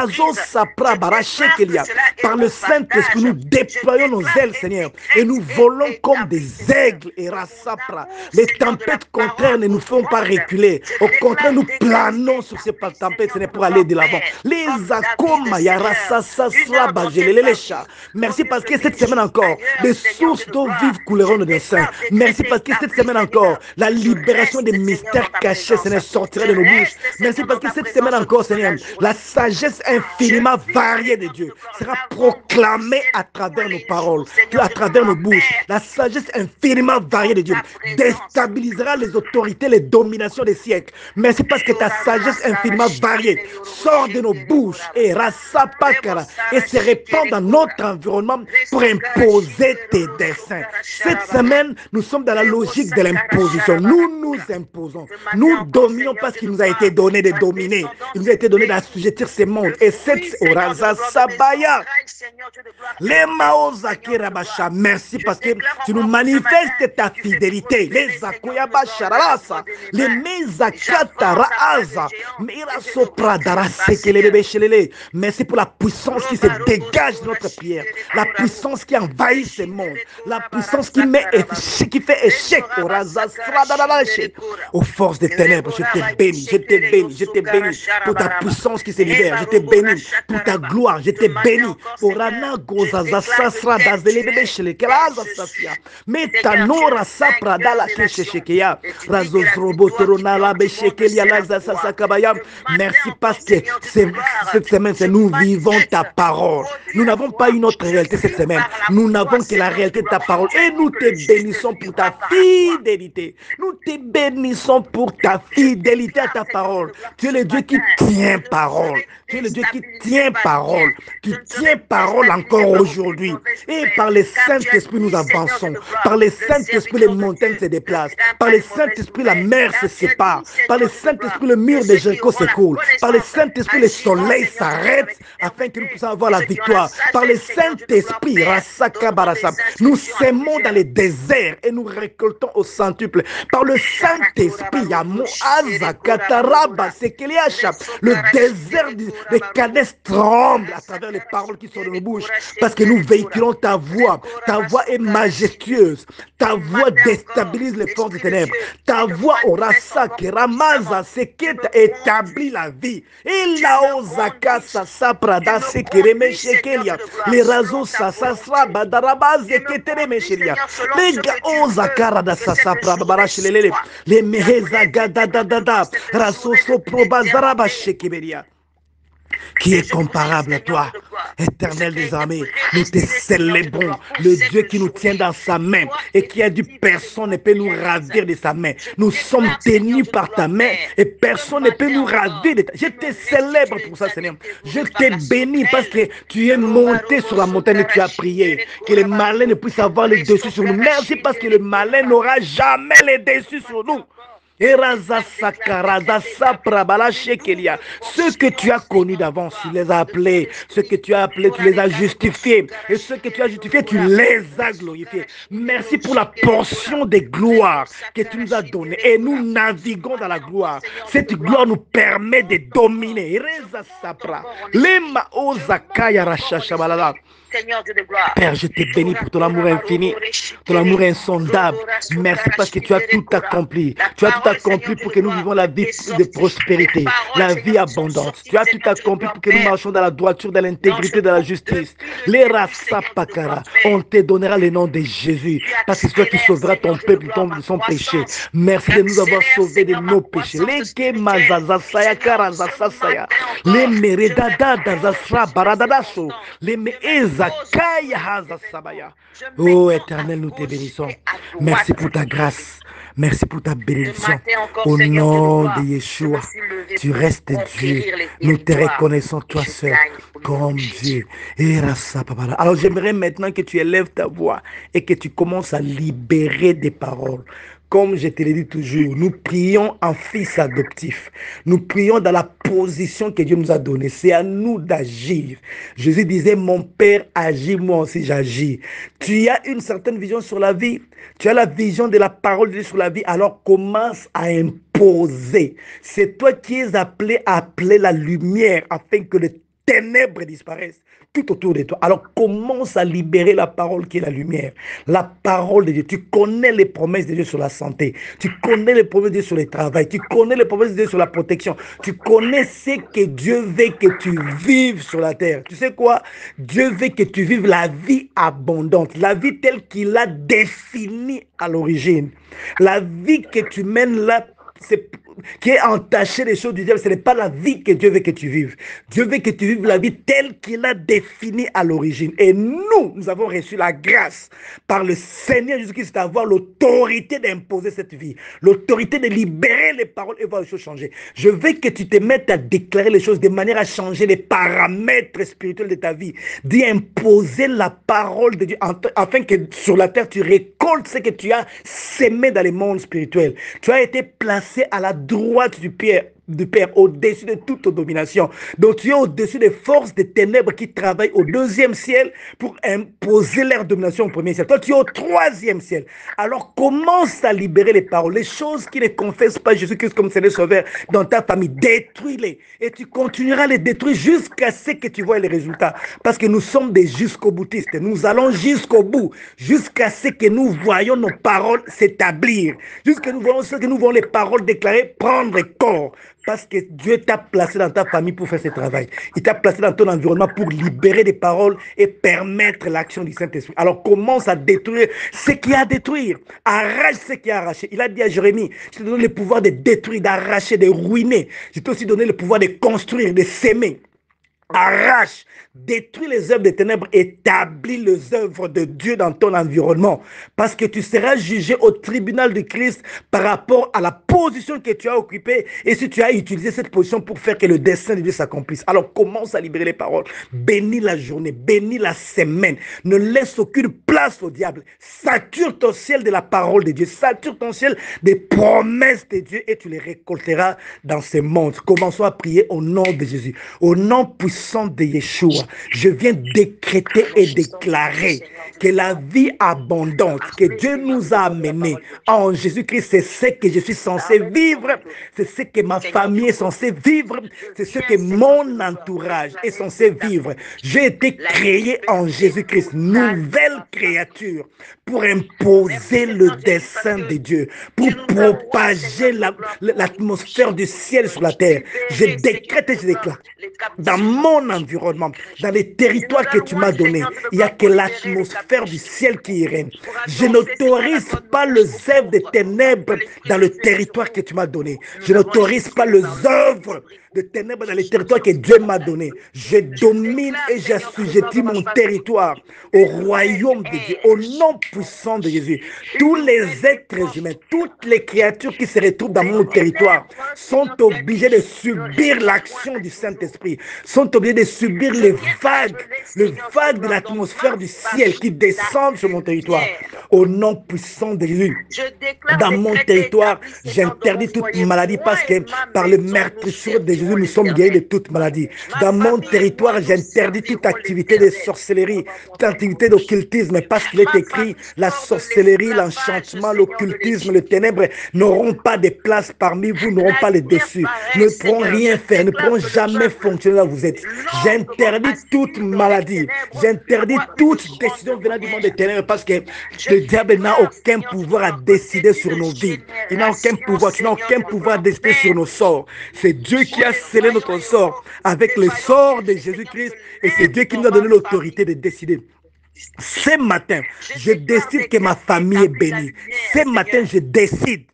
Razo Sapra Barachekelia. Par le Saint-Esprit, nous déployons nos ailes, Seigneur, et nous volons comme des aigles. Et Rasapra. Les tempêtes contraires ne nous font pas reculer. Au contraire, nous planons sur ces tempêtes, Seigneur, pour aller de l'avant. Les Akoma, Yarasasasla, Bajelelecha. Merci parce que cette semaine encore, des sources d'eau vive couleront de nos seins. Merci parce que cette semaine encore, la libération des mystères cachés, Seigneur, sortira de nos bouches. Merci parce que cette semaine encore, Seigneur, la sagesse infiniment variée de Dieu sera proclamée à travers nos paroles, à travers nos bouches. La sagesse infiniment variée de Dieu déstabilisera les autorités, les dominations des siècles. Merci parce que ta sagesse infiniment variée sort de nos bouches et rasapakara et se répand dans notre environnement pour imposer tes desseins. Cette semaine, nous sommes dans la logique de l'imposition. Nous nous imposons. Nous dominons parce qu'il nous a été donné de dominer. Il nous a été donné d'assujettir ce monde. Et cette oraza sabaya. Les maozakirabasha. Merci parce que tu nous manifestes ta fidélité. Les akoyabasharasa. Les mezakataraaza. Merci pour la puissance qui se dégage de notre prière. La puissance qui envahit ce monde. La puissance qui fait échec aux forces des ténèbres. Je te bénis, je te bénis, je te bénis pour ta puissance qui se libère. Je te bénis pour ta gloire. Je te bénis pour Rana Gozaza Sasra Dazelebe Shelekelaza Sasia. Metanora Sapra Dala Keshekeya. Razos Robotorona la Beshekelia Laza Sasakabaya. Merci parce que cette semaine, nous vivons ta parole. Nous n'avons pas une autre réalité cette semaine. Nous n'avons que la réalité de ta parole. Et nous te bénissons pour ta fidélité. Nous te bénissons pour ta fidélité à ta parole. Tu es le Dieu qui tient parole. Tu es le Dieu qui tient parole. Qui tient parole encore aujourd'hui. Et par le Saint-Esprit, nous avançons. Par le Saint-Esprit, les montagnes se déplacent. Par le Saint-Esprit, la mer se sépare. Par le Saint-Esprit, le mur de Jéricho s'écoule. Par le Saint-Esprit, le soleil s'arrête afin que nous puissions avoir la victoire. Par le Saint-Esprit, nous sémons dans les déserts et nous récoltons au centuple. Par le Saint-Esprit, le désert de Kadès tremble à travers les paroles qui sont de nos bouches parce que nous véhiculons ta voix. Ta voix est majestueuse. Ta voix déstabilise les forces des ténèbres. Ta voix aura ça qui ramasse ce qui établit la vie. Et la ozaka sasa prada se kereme shekelia. Les razos sasa sra badaraba zeketere meshelia. Les ga ozaka rada sasa prabara shelele. Les meheza gada da da da. Rasoso probazaraba shekeberia. Qui est comparable à toi, Éternel des armées. Nous te célébrons, le Dieu qui nous tient dans sa main et qui a dit personne ne peut nous ravir de sa main. Nous sommes tenus par ta main et personne ne peut nous ravir de ta main. Je te célèbre pour ça, Seigneur. Je te bénis parce que tu es monté sur la montagne et tu as prié. Que le malin ne puisse avoir le dessus sur nous. Merci parce que le malin n'aura jamais le dessus sur nous. Ceux que tu as connus d'avance, tu les as appelés. Ceux que tu as appelés, tu les as justifiés. Et ceux que tu as justifiés, tu les as glorifiés. Merci pour la portion de gloire que tu nous as donnée. Et nous naviguons dans la gloire. Cette gloire nous permet de dominer. Père, je te bénis pour ton amour infini, ton amour insondable. Merci parce que tu as tout accompli. Tu as tout accompli pour que nous vivons la vie de prospérité, la vie abondante. Tu as tout accompli pour que nous marchions dans la droiture, dans l'intégrité, dans la justice. Les Rassapakara, on te donnera le nom de Jésus parce que c'est toi qui sauveras ton peuple de son péché. Merci de nous avoir sauvés de nos péchés. Les Mazazasaya Karazasasaya, les Meredada Dazasra Baradadaso, les Meeza. Oh Éternel, nous te bénissons. Merci pour ta grâce. Merci pour ta bénédiction. Au nom de Yeshua, tu restes Dieu. Nous te reconnaissons, toi seul, comme Dieu. Alors j'aimerais maintenant que tu élèves ta voix et que tu commences à libérer des paroles. Comme je te l'ai dit toujours, nous prions en fils adoptif. Nous prions dans la position que Dieu nous a donnée. C'est à nous d'agir. Jésus disait, mon Père agit, moi aussi j'agis. Tu as une certaine vision sur la vie. Tu as la vision de la parole de Dieu sur la vie. Alors commence à imposer. C'est toi qui es appelé à appeler la lumière afin que les ténèbres disparaissent tout autour de toi. Alors commence à libérer la parole qui est la lumière. La parole de Dieu. Tu connais les promesses de Dieu sur la santé. Tu connais les promesses de Dieu sur le travail. Tu connais les promesses de Dieu sur la protection. Tu connais ce que Dieu veut que tu vives sur la terre. Tu sais quoi? Dieu veut que tu vives la vie abondante. La vie telle qu'il a définie à l'origine. La vie que tu mènes là, qui est entaché des choses du diable, ce n'est pas la vie que Dieu veut que tu vives. Dieu veut que tu vives la vie telle qu'il a définie à l'origine. Et nous avons reçu la grâce par le Seigneur Jésus-Christ d'avoir l'autorité d'imposer cette vie, l'autorité de libérer les paroles et voir les choses changer. Je veux que tu te mettes à déclarer les choses de manière à changer les paramètres spirituels de ta vie, d'y imposer la parole de Dieu afin que sur la terre tu récoltes ce que tu as sémé dans les mondes spirituels. Tu as été placé à la droite du Père, au-dessus de toute domination. Donc tu es au-dessus des forces des ténèbres qui travaillent au deuxième ciel pour imposer leur domination au premier ciel. Toi, tu es au troisième ciel. Alors commence à libérer les paroles, les choses qui ne confessent pas Jésus-Christ comme Seigneur Sauveur dans ta famille. Détruis-les. Et tu continueras à les détruire jusqu'à ce que tu vois les résultats. Parce que nous sommes des jusqu'au-boutistes. Nous allons jusqu'au bout, jusqu'à ce que nous voyons nos paroles s'établir. Jusqu'à ce que nous voyons les paroles déclarées prendre corps. Parce que Dieu t'a placé dans ta famille pour faire ce travail. Il t'a placé dans ton environnement pour libérer des paroles et permettre l'action du Saint-Esprit. Alors commence à détruire ce qu'il y a à détruire. Arrache ce qu'il y a à arracher. Il a dit à Jérémie, je te donne le pouvoir de détruire, d'arracher, de ruiner. Je t'ai aussi donné le pouvoir de construire, de s'aimer. Arrache, détruis les œuvres des ténèbres, établis les œuvres de Dieu dans ton environnement. Parce que tu seras jugé au tribunal de Christ par rapport à la position que tu as occupée et si tu as utilisé cette position pour faire que le dessein de Dieu s'accomplisse. Alors commence à libérer les paroles. Bénis la journée, bénis la semaine. Ne laisse aucune place au diable. Sature ton ciel de la parole de Dieu. Sature ton ciel des promesses de Dieu et tu les récolteras dans ce monde. Commençons à prier au nom de Jésus. Au nom puissant de Yeshua, je viens décréter et déclarer que la vie abondante que Dieu nous a amenée en Jésus-Christ, c'est ce que je suis censé vivre, c'est ce que ma famille est censée vivre, c'est ce que mon entourage est censé vivre. J'ai été créé en Jésus-Christ, nouvelle créature, pour imposer le dessein de Dieu, pour propager l'atmosphère du ciel sur la terre. Je décrète et je déclare, dans mon environnement, dans les territoires que tu m'as donnés, il n'y a que l'atmosphère du ciel qui y règne. Je n'autorise pas les œuvres des ténèbres dans le territoire que tu m'as donné. Je n'autorise pas les œuvres de ténèbres dans les territoires que Dieu m'a donné. Je domine et j'assujettis mon territoire au royaume de Dieu, au nom puissant de Jésus. Tous les êtres humains, toutes les créatures qui se retrouvent dans mon territoire sont obligés de subir l'action du Saint-Esprit, sont obligés de subir les vagues de l'atmosphère du ciel qui descendent sur mon territoire. Au nom puissant de Jésus, dans mon territoire, j'interdis toute maladie parce que par le meurtrissure de Jésus, nous sommes guéris de toute maladie. Dans mon territoire, j'interdis toute activité de sorcellerie, toute activité d'occultisme parce qu'il est écrit, la sorcellerie, l'enchantement, l'occultisme, les ténèbres n'auront pas de place parmi vous, n'auront pas le dessus, ne pourront rien faire, ne pourront jamais fonctionner là où vous êtes. J'interdis toute maladie, j'interdis toute décision venant du monde des ténèbres parce que le diable n'a aucun pouvoir à décider sur nos vies. Il n'a aucun pouvoir, tu n'as aucun pouvoir à décider sur nos sorts. C'est Dieu qui a scellé notre sort avec le sort de Jésus-Christ et c'est Dieu qui nous a donné l'autorité de décider. Ce matin, je décide que ma famille est bénie. Ce matin, je décide.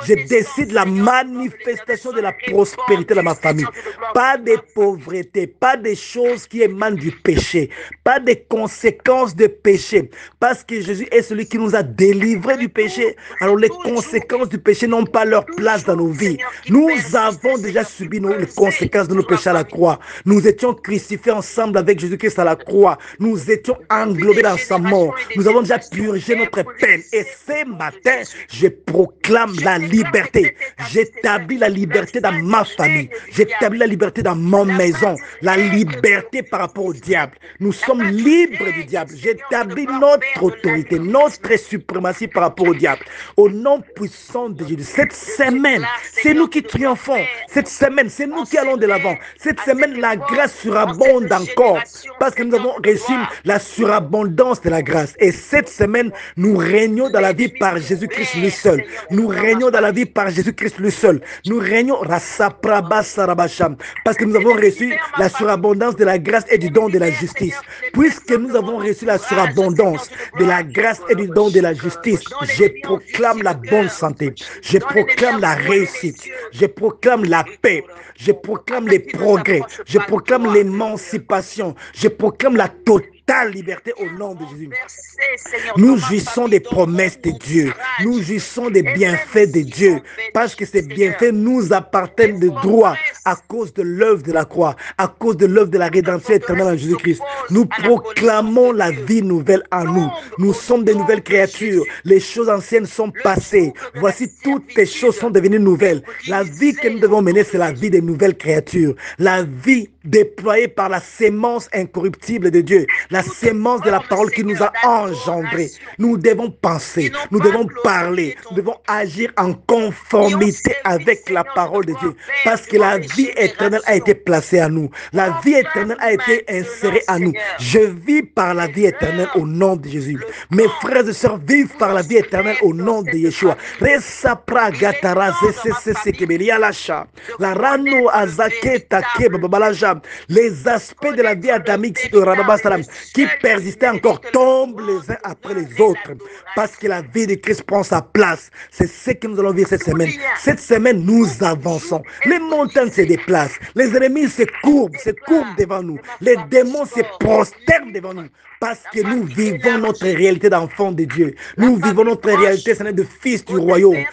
Je décide la manifestation de la prospérité dans ma famille. Pas de pauvreté, pas de choses qui émanent du péché, pas de conséquences de péché. Parce que Jésus est celui qui nous a délivrés du péché. Alors les conséquences du péché n'ont pas leur place dans nos vies. Nous avons déjà subi les conséquences de nos péchés à la croix. Nous étions crucifiés ensemble avec Jésus-Christ à la croix. Nous étions englobés dans sa mort. Nous avons déjà purgé notre peine. Et ce matin, je proclame la liberté. J'établis la liberté dans ma famille. J'établis la liberté dans ma maison. La liberté par rapport au diable. Nous sommes libres du diable. J'établis notre autorité, notre suprématie par rapport au diable. Au nom puissant de Jésus. Cette semaine, c'est nous qui triomphons. Cette semaine, c'est nous qui allons de l'avant. Cette semaine, la grâce surabonde encore. Parce que nous avons reçu la surabondance de la grâce. Et cette semaine, nous régnons dans la vie par Jésus-Christ Jésus-Christ lui seul. Nous régnons dans la vie par Jésus-Christ lui seul. Nous régnons parce que nous avons reçu la surabondance de la grâce et du don de la justice. Puisque nous avons reçu la surabondance de la grâce et du don de la justice, je proclame la bonne santé. Je proclame la réussite. Je proclame la paix. Je proclame les progrès. Je proclame l'émancipation. Je proclame la totale liberté au nom de Jésus. Nous jouissons des promesses de Dieu. Nous jouissons des bienfaits de Dieu. Parce que ces bienfaits nous appartiennent de droit à cause de l'œuvre de la croix, à cause de l'œuvre de la rédemption éternelle en Jésus-Christ. Nous proclamons la vie nouvelle en nous. Nous sommes des nouvelles créatures. Les choses anciennes sont passées. Voici, toutes les choses sont devenues nouvelles. La vie que nous devons mener, c'est la vie des nouvelles créatures. La vie déployée par la sémence incorruptible de Dieu, la sémence de la parole qui nous a engendrés. Nous devons penser, nous devons parler, nous devons agir en conformité avec la parole de Dieu, parce que la vie éternelle a été placée à nous. La vie éternelle a été insérée à nous. Je vis par la vie éternelle au nom de Jésus. Mes frères et sœurs vivent par la vie éternelle au nom de Yeshua. Les aspects de la vie adamique qui persistaient encore tombent les uns après les autres, parce que la vie de Christ prend sa place. C'est ce que nous allons vivre cette semaine. Cette semaine, nous avançons. Les montagnes se déplacent. Les ennemis se courbent devant nous. Les démons se prosternent devant nous. Parce que nous vivons notre réalité d'enfant de Dieu. Nous vivons notre réalité, c'est de fils du royaume.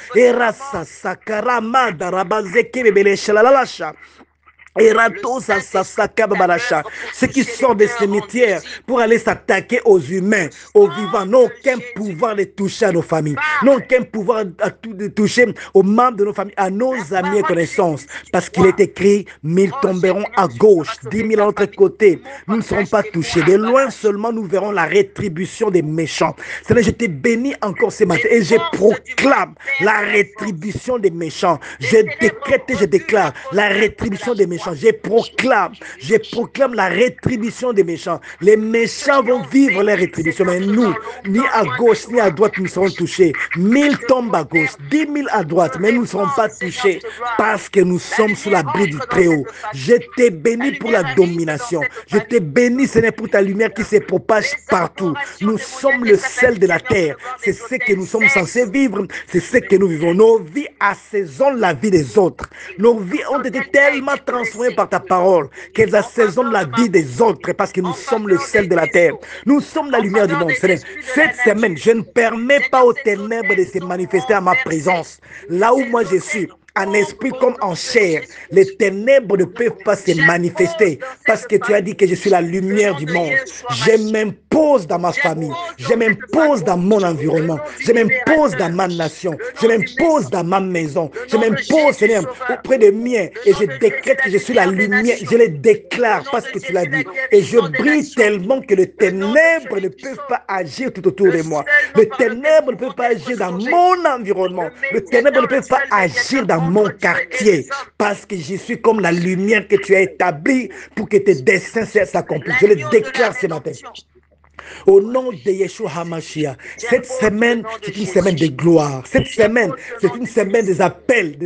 Ceux qui sortent des cimetières pour aller s'attaquer aux humains, aux vivants, n'ont aucun pouvoir de toucher à nos familles, n'ont aucun pouvoir de toucher aux membres de nos familles, à nos amis et connaissances. Parce qu'il est écrit, 1000 tomberont à gauche, 10 000 à l'autre côté. Nous ne serons pas touchés. De loin seulement, nous verrons la rétribution des méchants. Seigneur, je t'ai béni encore ce matin et je proclame la rétribution des méchants. Je décrète et je déclare la rétribution des méchants. Je proclame la rétribution des méchants. Les méchants vont vivre leur rétribution, mais nous, ni à gauche ni à droite, nous serons touchés. 1000 tombent à gauche, 10 000 à droite, mais nous ne serons pas touchés parce que nous sommes sous l'abri du Très-Haut. Je t'ai béni pour la domination. Je t'ai béni, Seigneur, pour ta lumière qui se propage partout. Nous sommes le sel de la terre. C'est ce que nous sommes censés vivre. C'est ce que nous vivons. Nos vies assaisonnent la vie des autres. Nos vies ont été tellement transformées par ta parole qu'elles assaisonnent la vie des autres parce que nous sommes le sel de la terre. Nous sommes la lumière du monde. Seigneur, cette semaine, je ne permets pas aux ténèbres de se manifester à ma présence. Là où moi je suis, en esprit comme en chair, les ténèbres ne peuvent pas se manifester parce que tu as dit que je suis la lumière du monde. Je m'impose dans ma famille, je m'impose dans mon environnement, je m'impose dans ma nation, je m'impose dans ma maison, je m'impose, Seigneur, auprès des miens et je décrète que je suis la lumière, je le déclare parce que tu l'as dit. Et je brille tellement que les ténèbres ne peuvent pas agir tout autour de moi. Les ténèbres ne peuvent pas agir dans mon environnement. Les ténèbres ne peuvent pas agir dans mon quartier, parce que je suis comme la lumière que tu as établie pour que tes desseins s'accomplissent. Je le déclare ce matin. Au nom de Yeshua HaMashiach, cette semaine, c'est une semaine de gloire. Cette semaine, c'est une semaine des appels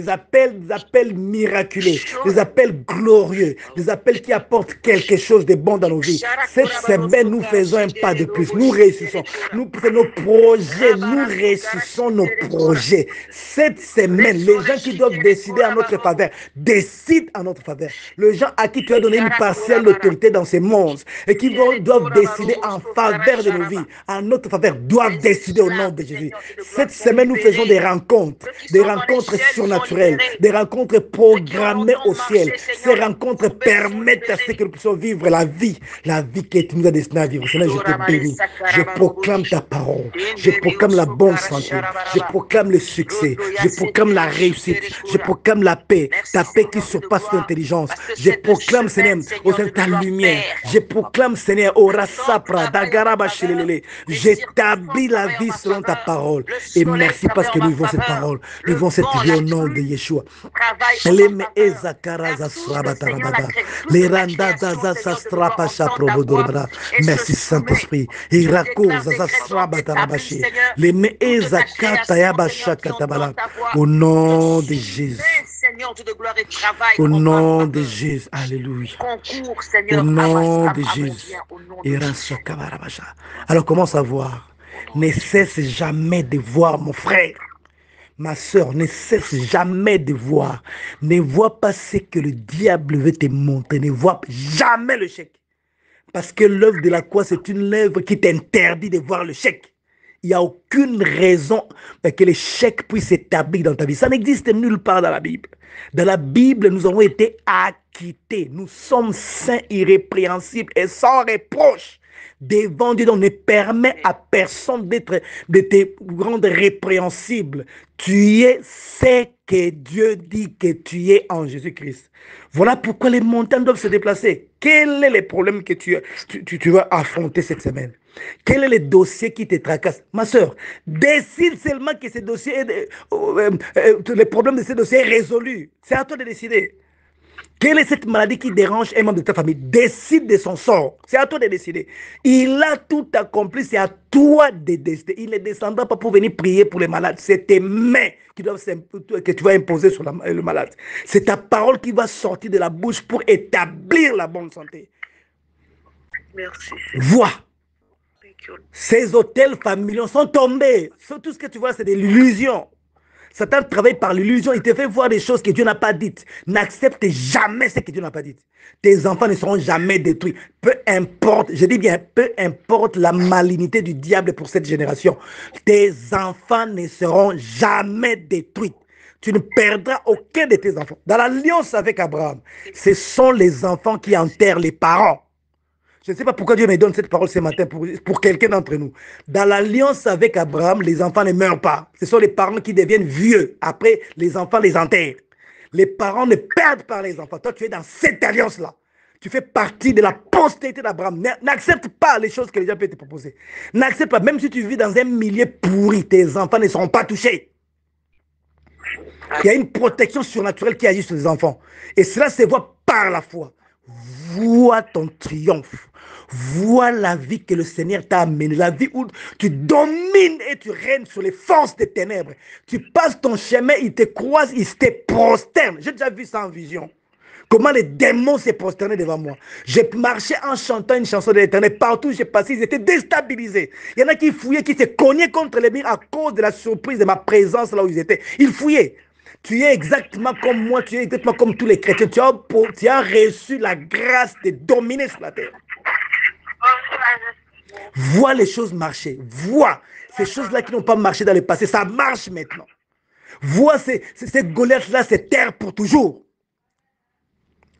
miraculeux, des appels glorieux, des appels qui apportent quelque chose de bon dans nos vies. Cette semaine, nous faisons un pas de plus. Nous réussissons. Nous faisons nos projets. Nous réussissons nos projets. Cette semaine, les gens qui doivent décider en notre faveur, décident en notre faveur. Les gens à qui tu as donné une partielle d'autorité dans ces mondes et qui doivent décider en faveur de nos vies, en notre faveur, doivent décider au nom de Jésus. Cette semaine, nous faisons des rencontres surnaturelles, des rencontres programmées au ciel. Ces rencontres permettent à ce que nous puissions vivre la vie que tu nous as destiné à vivre. Seigneur, je te bénis. Je proclame ta parole. Je proclame la bonne santé. Je proclame le succès. Je proclame la réussite. Je proclame la paix. Ta paix qui surpasse l'intelligence. Je proclame, Seigneur, au sein de ta lumière. Je proclame, Seigneur, au Rasapra, Daga, J'établis la vie selon ta parole. Et merci parce que nous vivons cette parole. Nous vivons cette vie au nom de Yeshua. Les merci Saint-Esprit. Au nom de Jésus. Au nom de Jésus. Alléluia. Au nom de Jésus. Alors commence à voir. Ne cesse jamais de voir mon frère. Ma soeur, ne cesse jamais de voir. Ne vois pas ce que le diable veut te montrer. Ne vois jamais le chèque. Parce que l'œuvre de la croix, c'est une œuvre qui t'interdit de voir le chèque. Il n'y a aucune raison que le chèque puisse s'établir dans ta vie. Ça n'existe nulle part dans la Bible. Dans la Bible, nous avons été acquittés. Nous sommes saints, irrépréhensibles et sans reproche devant Dieu. Donc, ne permet à personne de te rendre répréhensible. Tu es ce que Dieu dit que tu es en Jésus-Christ. Voilà pourquoi les montagnes doivent se déplacer. Quel est le problème que tu vas affronter cette semaine? Quel est le dossier qui te tracasse? Ma soeur, décide seulement que le problème de ce dossier est résolu. C'est à toi de décider. Quelle est cette maladie qui dérange un membre de ta famille? Décide de son sort. C'est à toi de décider. Il a tout accompli. C'est à toi de décider. Il ne descendra pas pour venir prier pour les malades. C'est tes mains que tu vas imposer sur le malade. C'est ta parole qui va sortir de la bouche pour établir la bonne santé. Merci. Vois. Ces hôtels familiaux sont tombés. Tout ce que tu vois, c'est de l'illusion. Satan travaille par l'illusion. Il te fait voir des choses que Dieu n'a pas dites. N'accepte jamais ce que Dieu n'a pas dit. Tes enfants ne seront jamais détruits. Peu importe, je dis bien, peu importe la malignité du diable pour cette génération. Tes enfants ne seront jamais détruits. Tu ne perdras aucun de tes enfants. Dans l'alliance avec Abraham, ce sont les enfants qui enterrent les parents. Je ne sais pas pourquoi Dieu me donne cette parole ce matin pour quelqu'un d'entre nous. Dans l'alliance avec Abraham, les enfants ne meurent pas. Ce sont les parents qui deviennent vieux. Après, les enfants les enterrent. Les parents ne perdent pas les enfants. Toi, tu es dans cette alliance-là. Tu fais partie de la postérité d'Abraham. N'accepte pas les choses que les gens peuvent te proposer. N'accepte pas. Même si tu vis dans un milieu pourri, tes enfants ne seront pas touchés. Il y a une protection surnaturelle qui agit sur les enfants. Et cela se voit par la foi. Vois ton triomphe. Vois la vie que le Seigneur t'a amenée. La vie où tu domines et tu règnes sur les forces des ténèbres. Tu passes ton chemin, ils te croisent, ils te prosternent. J'ai déjà vu ça en vision. Comment les démons s'est prosterné devant moi. J'ai marché en chantant une chanson de l'Éternel. Partout où j'ai passé, ils étaient déstabilisés. Il y en a qui fouillaient, qui se cognaient contre les murs à cause de la surprise de ma présence là où ils étaient. Ils fouillaient. Tu es exactement comme moi, tu es exactement comme tous les chrétiens. Tu as reçu la grâce de dominer sur la terre. Vois les choses marcher. Vois ces choses-là qui n'ont pas marché dans le passé. Ça marche maintenant. Vois ces Goliaths-là se taire pour toujours.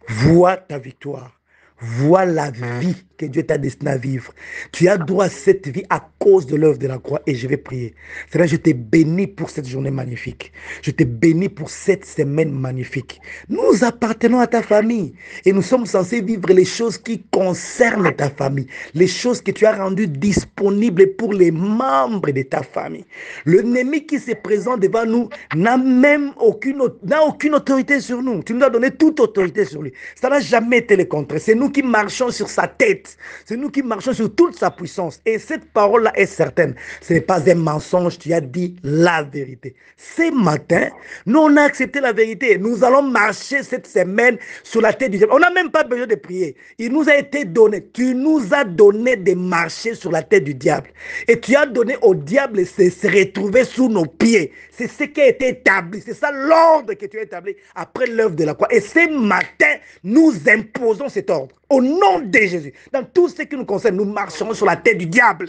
Vois ta victoire. Vois la vie que Dieu t'a destiné à vivre. Tu as droit à cette vie à cause de l'œuvre de la croix. Et je vais prier. C'est-à-dire, je te bénis pour cette journée magnifique. Je te bénis pour cette semaine magnifique. Nous appartenons à ta famille. Et nous sommes censés vivre les choses qui concernent ta famille. Les choses que tu as rendues disponibles pour les membres de ta famille. L'ennemi qui se présente devant nous n'a même aucune autorité sur nous. Tu nous as donné toute autorité sur lui. Ça n'a jamais été le contraire. C'est nous qui marchons sur sa tête. C'est nous qui marchons sur toute sa puissance. Et cette parole-là est certaine. Ce n'est pas un mensonge. Tu as dit la vérité. Ce matin, nous, on a accepté la vérité. Nous allons marcher cette semaine sur la tête du diable. On n'a même pas besoin de prier. Il nous a été donné. Tu nous as donné de marcher sur la tête du diable. Et tu as donné au diable de se retrouver sous nos pieds. C'est ce qui a été établi. C'est ça l'ordre que tu as établi après l'œuvre de la croix. Et ce matin, nous imposons cet ordre. Au nom de Jésus. Dans tout ce qui nous concerne, nous marcherons sur la tête du diable.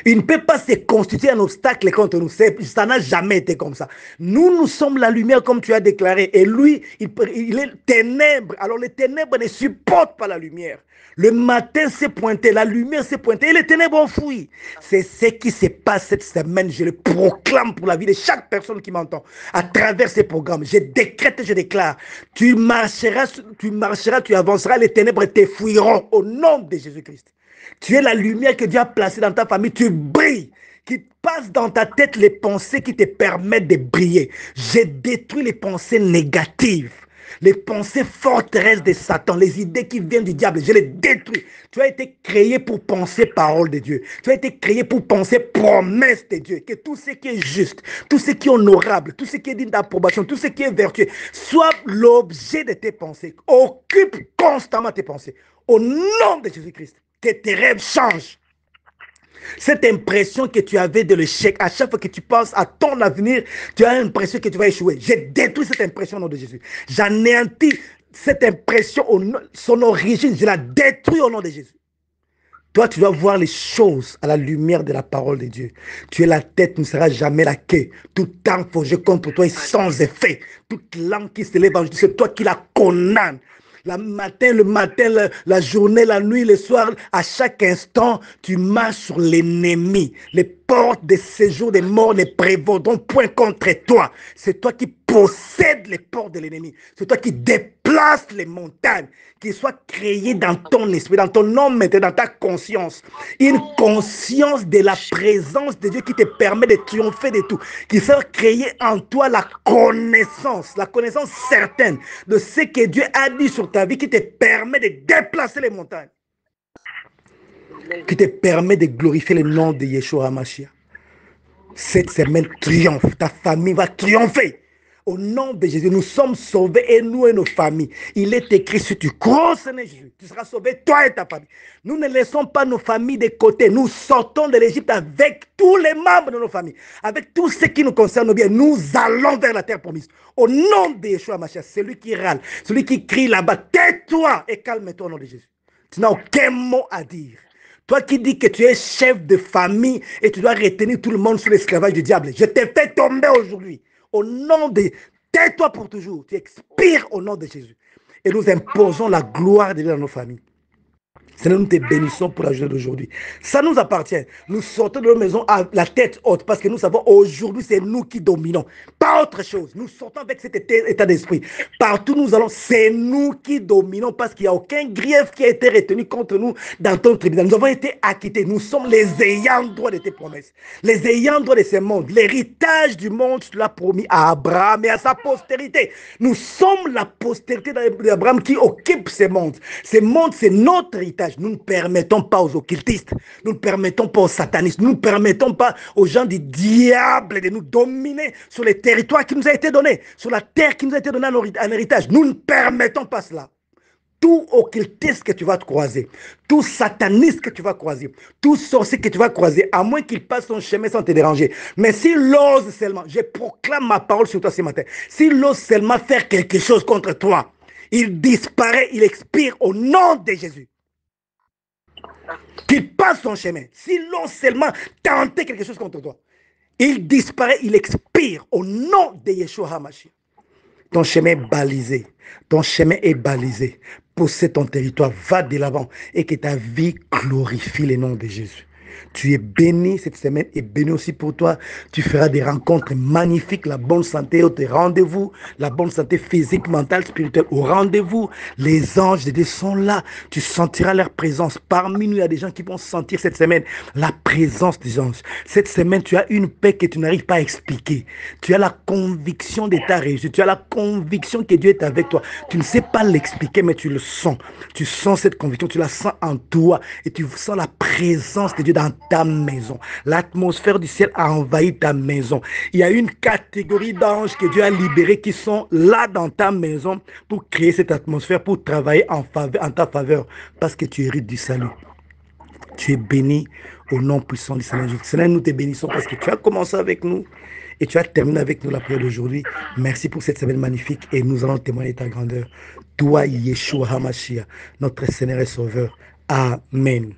Il ne peut pas se constituer un obstacle contre nous. Ça n'a jamais été comme ça. Nous sommes la lumière comme tu as déclaré. Et lui, il est ténèbres. Alors les ténèbres ne supportent pas la lumière. Le matin s'est pointé, la lumière s'est pointée et les ténèbres ont fui. C'est ce qui se passe cette semaine. Je le proclame pour la vie de chaque personne qui m'entend à travers ces programmes. Je décrète, je déclare. Tu marcheras, tu avanceras, les ténèbres te fuiront au nom de Jésus-Christ. Tu es la lumière que Dieu a placée dans ta famille. Tu brilles. Qui passe dans ta tête les pensées qui te permettent de briller. J'ai détruit les pensées négatives. Les pensées forteresses de Satan, les idées qui viennent du diable, je les détruis. Tu as été créé pour penser parole de Dieu. Tu as été créé pour penser promesse de Dieu. Que tout ce qui est juste, tout ce qui est honorable, tout ce qui est digne d'approbation, tout ce qui est vertueux, soit l'objet de tes pensées. Occupe constamment tes pensées. Au nom de Jésus-Christ, que tes rêves changent. Cette impression que tu avais de l'échec, à chaque fois que tu penses à ton avenir, tu as l'impression que tu vas échouer. J'ai détruit cette impression au nom de Jésus. J'anéantis cette impression, son origine, je la détruis au nom de Jésus. Toi, tu dois voir les choses à la lumière de la parole de Dieu. Tu es la tête, tu ne seras jamais la queue. Tout temps forgé contre toi est sans effet. Toute langue qui se lève en justice, c'est toi qui la condamnes. Le matin, la journée, la nuit, le soir, à chaque instant, tu marches sur l'ennemi. Les portes de séjour des morts ne prévaudront point contre toi. C'est toi qui possèdes les portes de l'ennemi. C'est toi qui déplaces les montagnes, qui soient créées dans ton esprit, dans ton homme, dans ta conscience. Une conscience de la présence de Dieu qui te permet de triompher de tout. Qui soit créée en toi la connaissance certaine de ce que Dieu a dit sur ta vie, qui te permet de déplacer les montagnes. Qui te permet de glorifier le nom de Yeshua HaMashiach. Cette semaine triomphe, ta famille va triompher. Au nom de Jésus, nous sommes sauvés et nous et nos familles. Il est écrit, si tu crois au Seigneur Jésus, tu seras sauvé, toi et ta famille. Nous ne laissons pas nos familles de côté. Nous sortons de l'Égypte avec tous les membres de nos familles, avec tout ce qui nous concerne bien. Nous allons vers la terre promise. Au nom de Yeshua HaMashiach, celui qui râle, celui qui crie là-bas, tais-toi et calme-toi au nom de Jésus. Tu n'as aucun mot à dire. Toi qui dis que tu es chef de famille et tu dois retenir tout le monde sous l'esclavage du diable, je t'ai fait tomber aujourd'hui. Au nom de... Tais-toi pour toujours. Tu expires au nom de Jésus. Et nous imposons la gloire de Dieu dans nos familles. Seigneur, nous te bénissons pour la journée d'aujourd'hui. Ça nous appartient. Nous sortons de nos maisons à la tête haute parce que nous savons aujourd'hui, c'est nous qui dominons. Pas autre chose. Nous sortons avec cet état d'esprit. Partout où nous allons, c'est nous qui dominons parce qu'il n'y a aucun grief qui a été retenu contre nous dans ton tribunal. Nous avons été acquittés. Nous sommes les ayants droit de tes promesses. Les ayants droit de ce monde. L'héritage du monde, tu l'as promis à Abraham et à sa postérité. Nous sommes la postérité d'Abraham qui occupe ce monde. Ce monde, c'est notre héritage. Nous ne permettons pas aux occultistes, nous ne permettons pas aux satanistes, nous ne permettons pas aux gens du diable de nous dominer sur les territoires qui nous a été donnés, sur la terre qui nous a été donnée en héritage. Nous ne permettons pas cela. Tout occultiste que tu vas te croiser, tout sataniste que tu vas croiser, tout sorcier que tu vas croiser, à moins qu'il passe son chemin sans te déranger. Mais s'il ose seulement, je proclame ma parole sur toi ce matin, s'il ose seulement faire quelque chose contre toi, il disparaît, il expire au nom de Jésus. Qu'il passe son chemin. S'il ose seulement tenter quelque chose contre toi, il disparaît, il expire au nom de Yeshua HaMashiach. Ton chemin est balisé. Ton chemin est balisé. Possède ton territoire, va de l'avant et que ta vie glorifie le nom de Jésus. Tu es béni cette semaine et béni aussi pour toi. Tu feras des rencontres magnifiques, la bonne santé au rendez-vous, la bonne santé physique, mentale, spirituelle au rendez-vous. Les anges de Dieu sont là. Tu sentiras leur présence. Parmi nous, il y a des gens qui vont sentir cette semaine la présence des anges. Cette semaine, tu as une paix que tu n'arrives pas à expliquer. Tu as la conviction de ta réussite. Tu as la conviction que Dieu est avec toi. Tu ne sais pas l'expliquer, mais tu le sens. Tu sens cette conviction, tu la sens en toi et tu sens la présence de Dieu dans ta maison. L'atmosphère du ciel a envahi ta maison. Il y a une catégorie d'anges que Dieu a libérés qui sont là dans ta maison pour créer cette atmosphère, pour travailler en ta faveur, parce que tu hérites du salut. Tu es béni au nom puissant du Seigneur Jésus. Seigneur, nous te bénissons parce que tu as commencé avec nous et tu as terminé avec nous la prière d'aujourd'hui. Merci pour cette semaine magnifique et nous allons témoigner ta grandeur. Toi, Yeshua HaMashiach, notre Seigneur et Sauveur. Amen.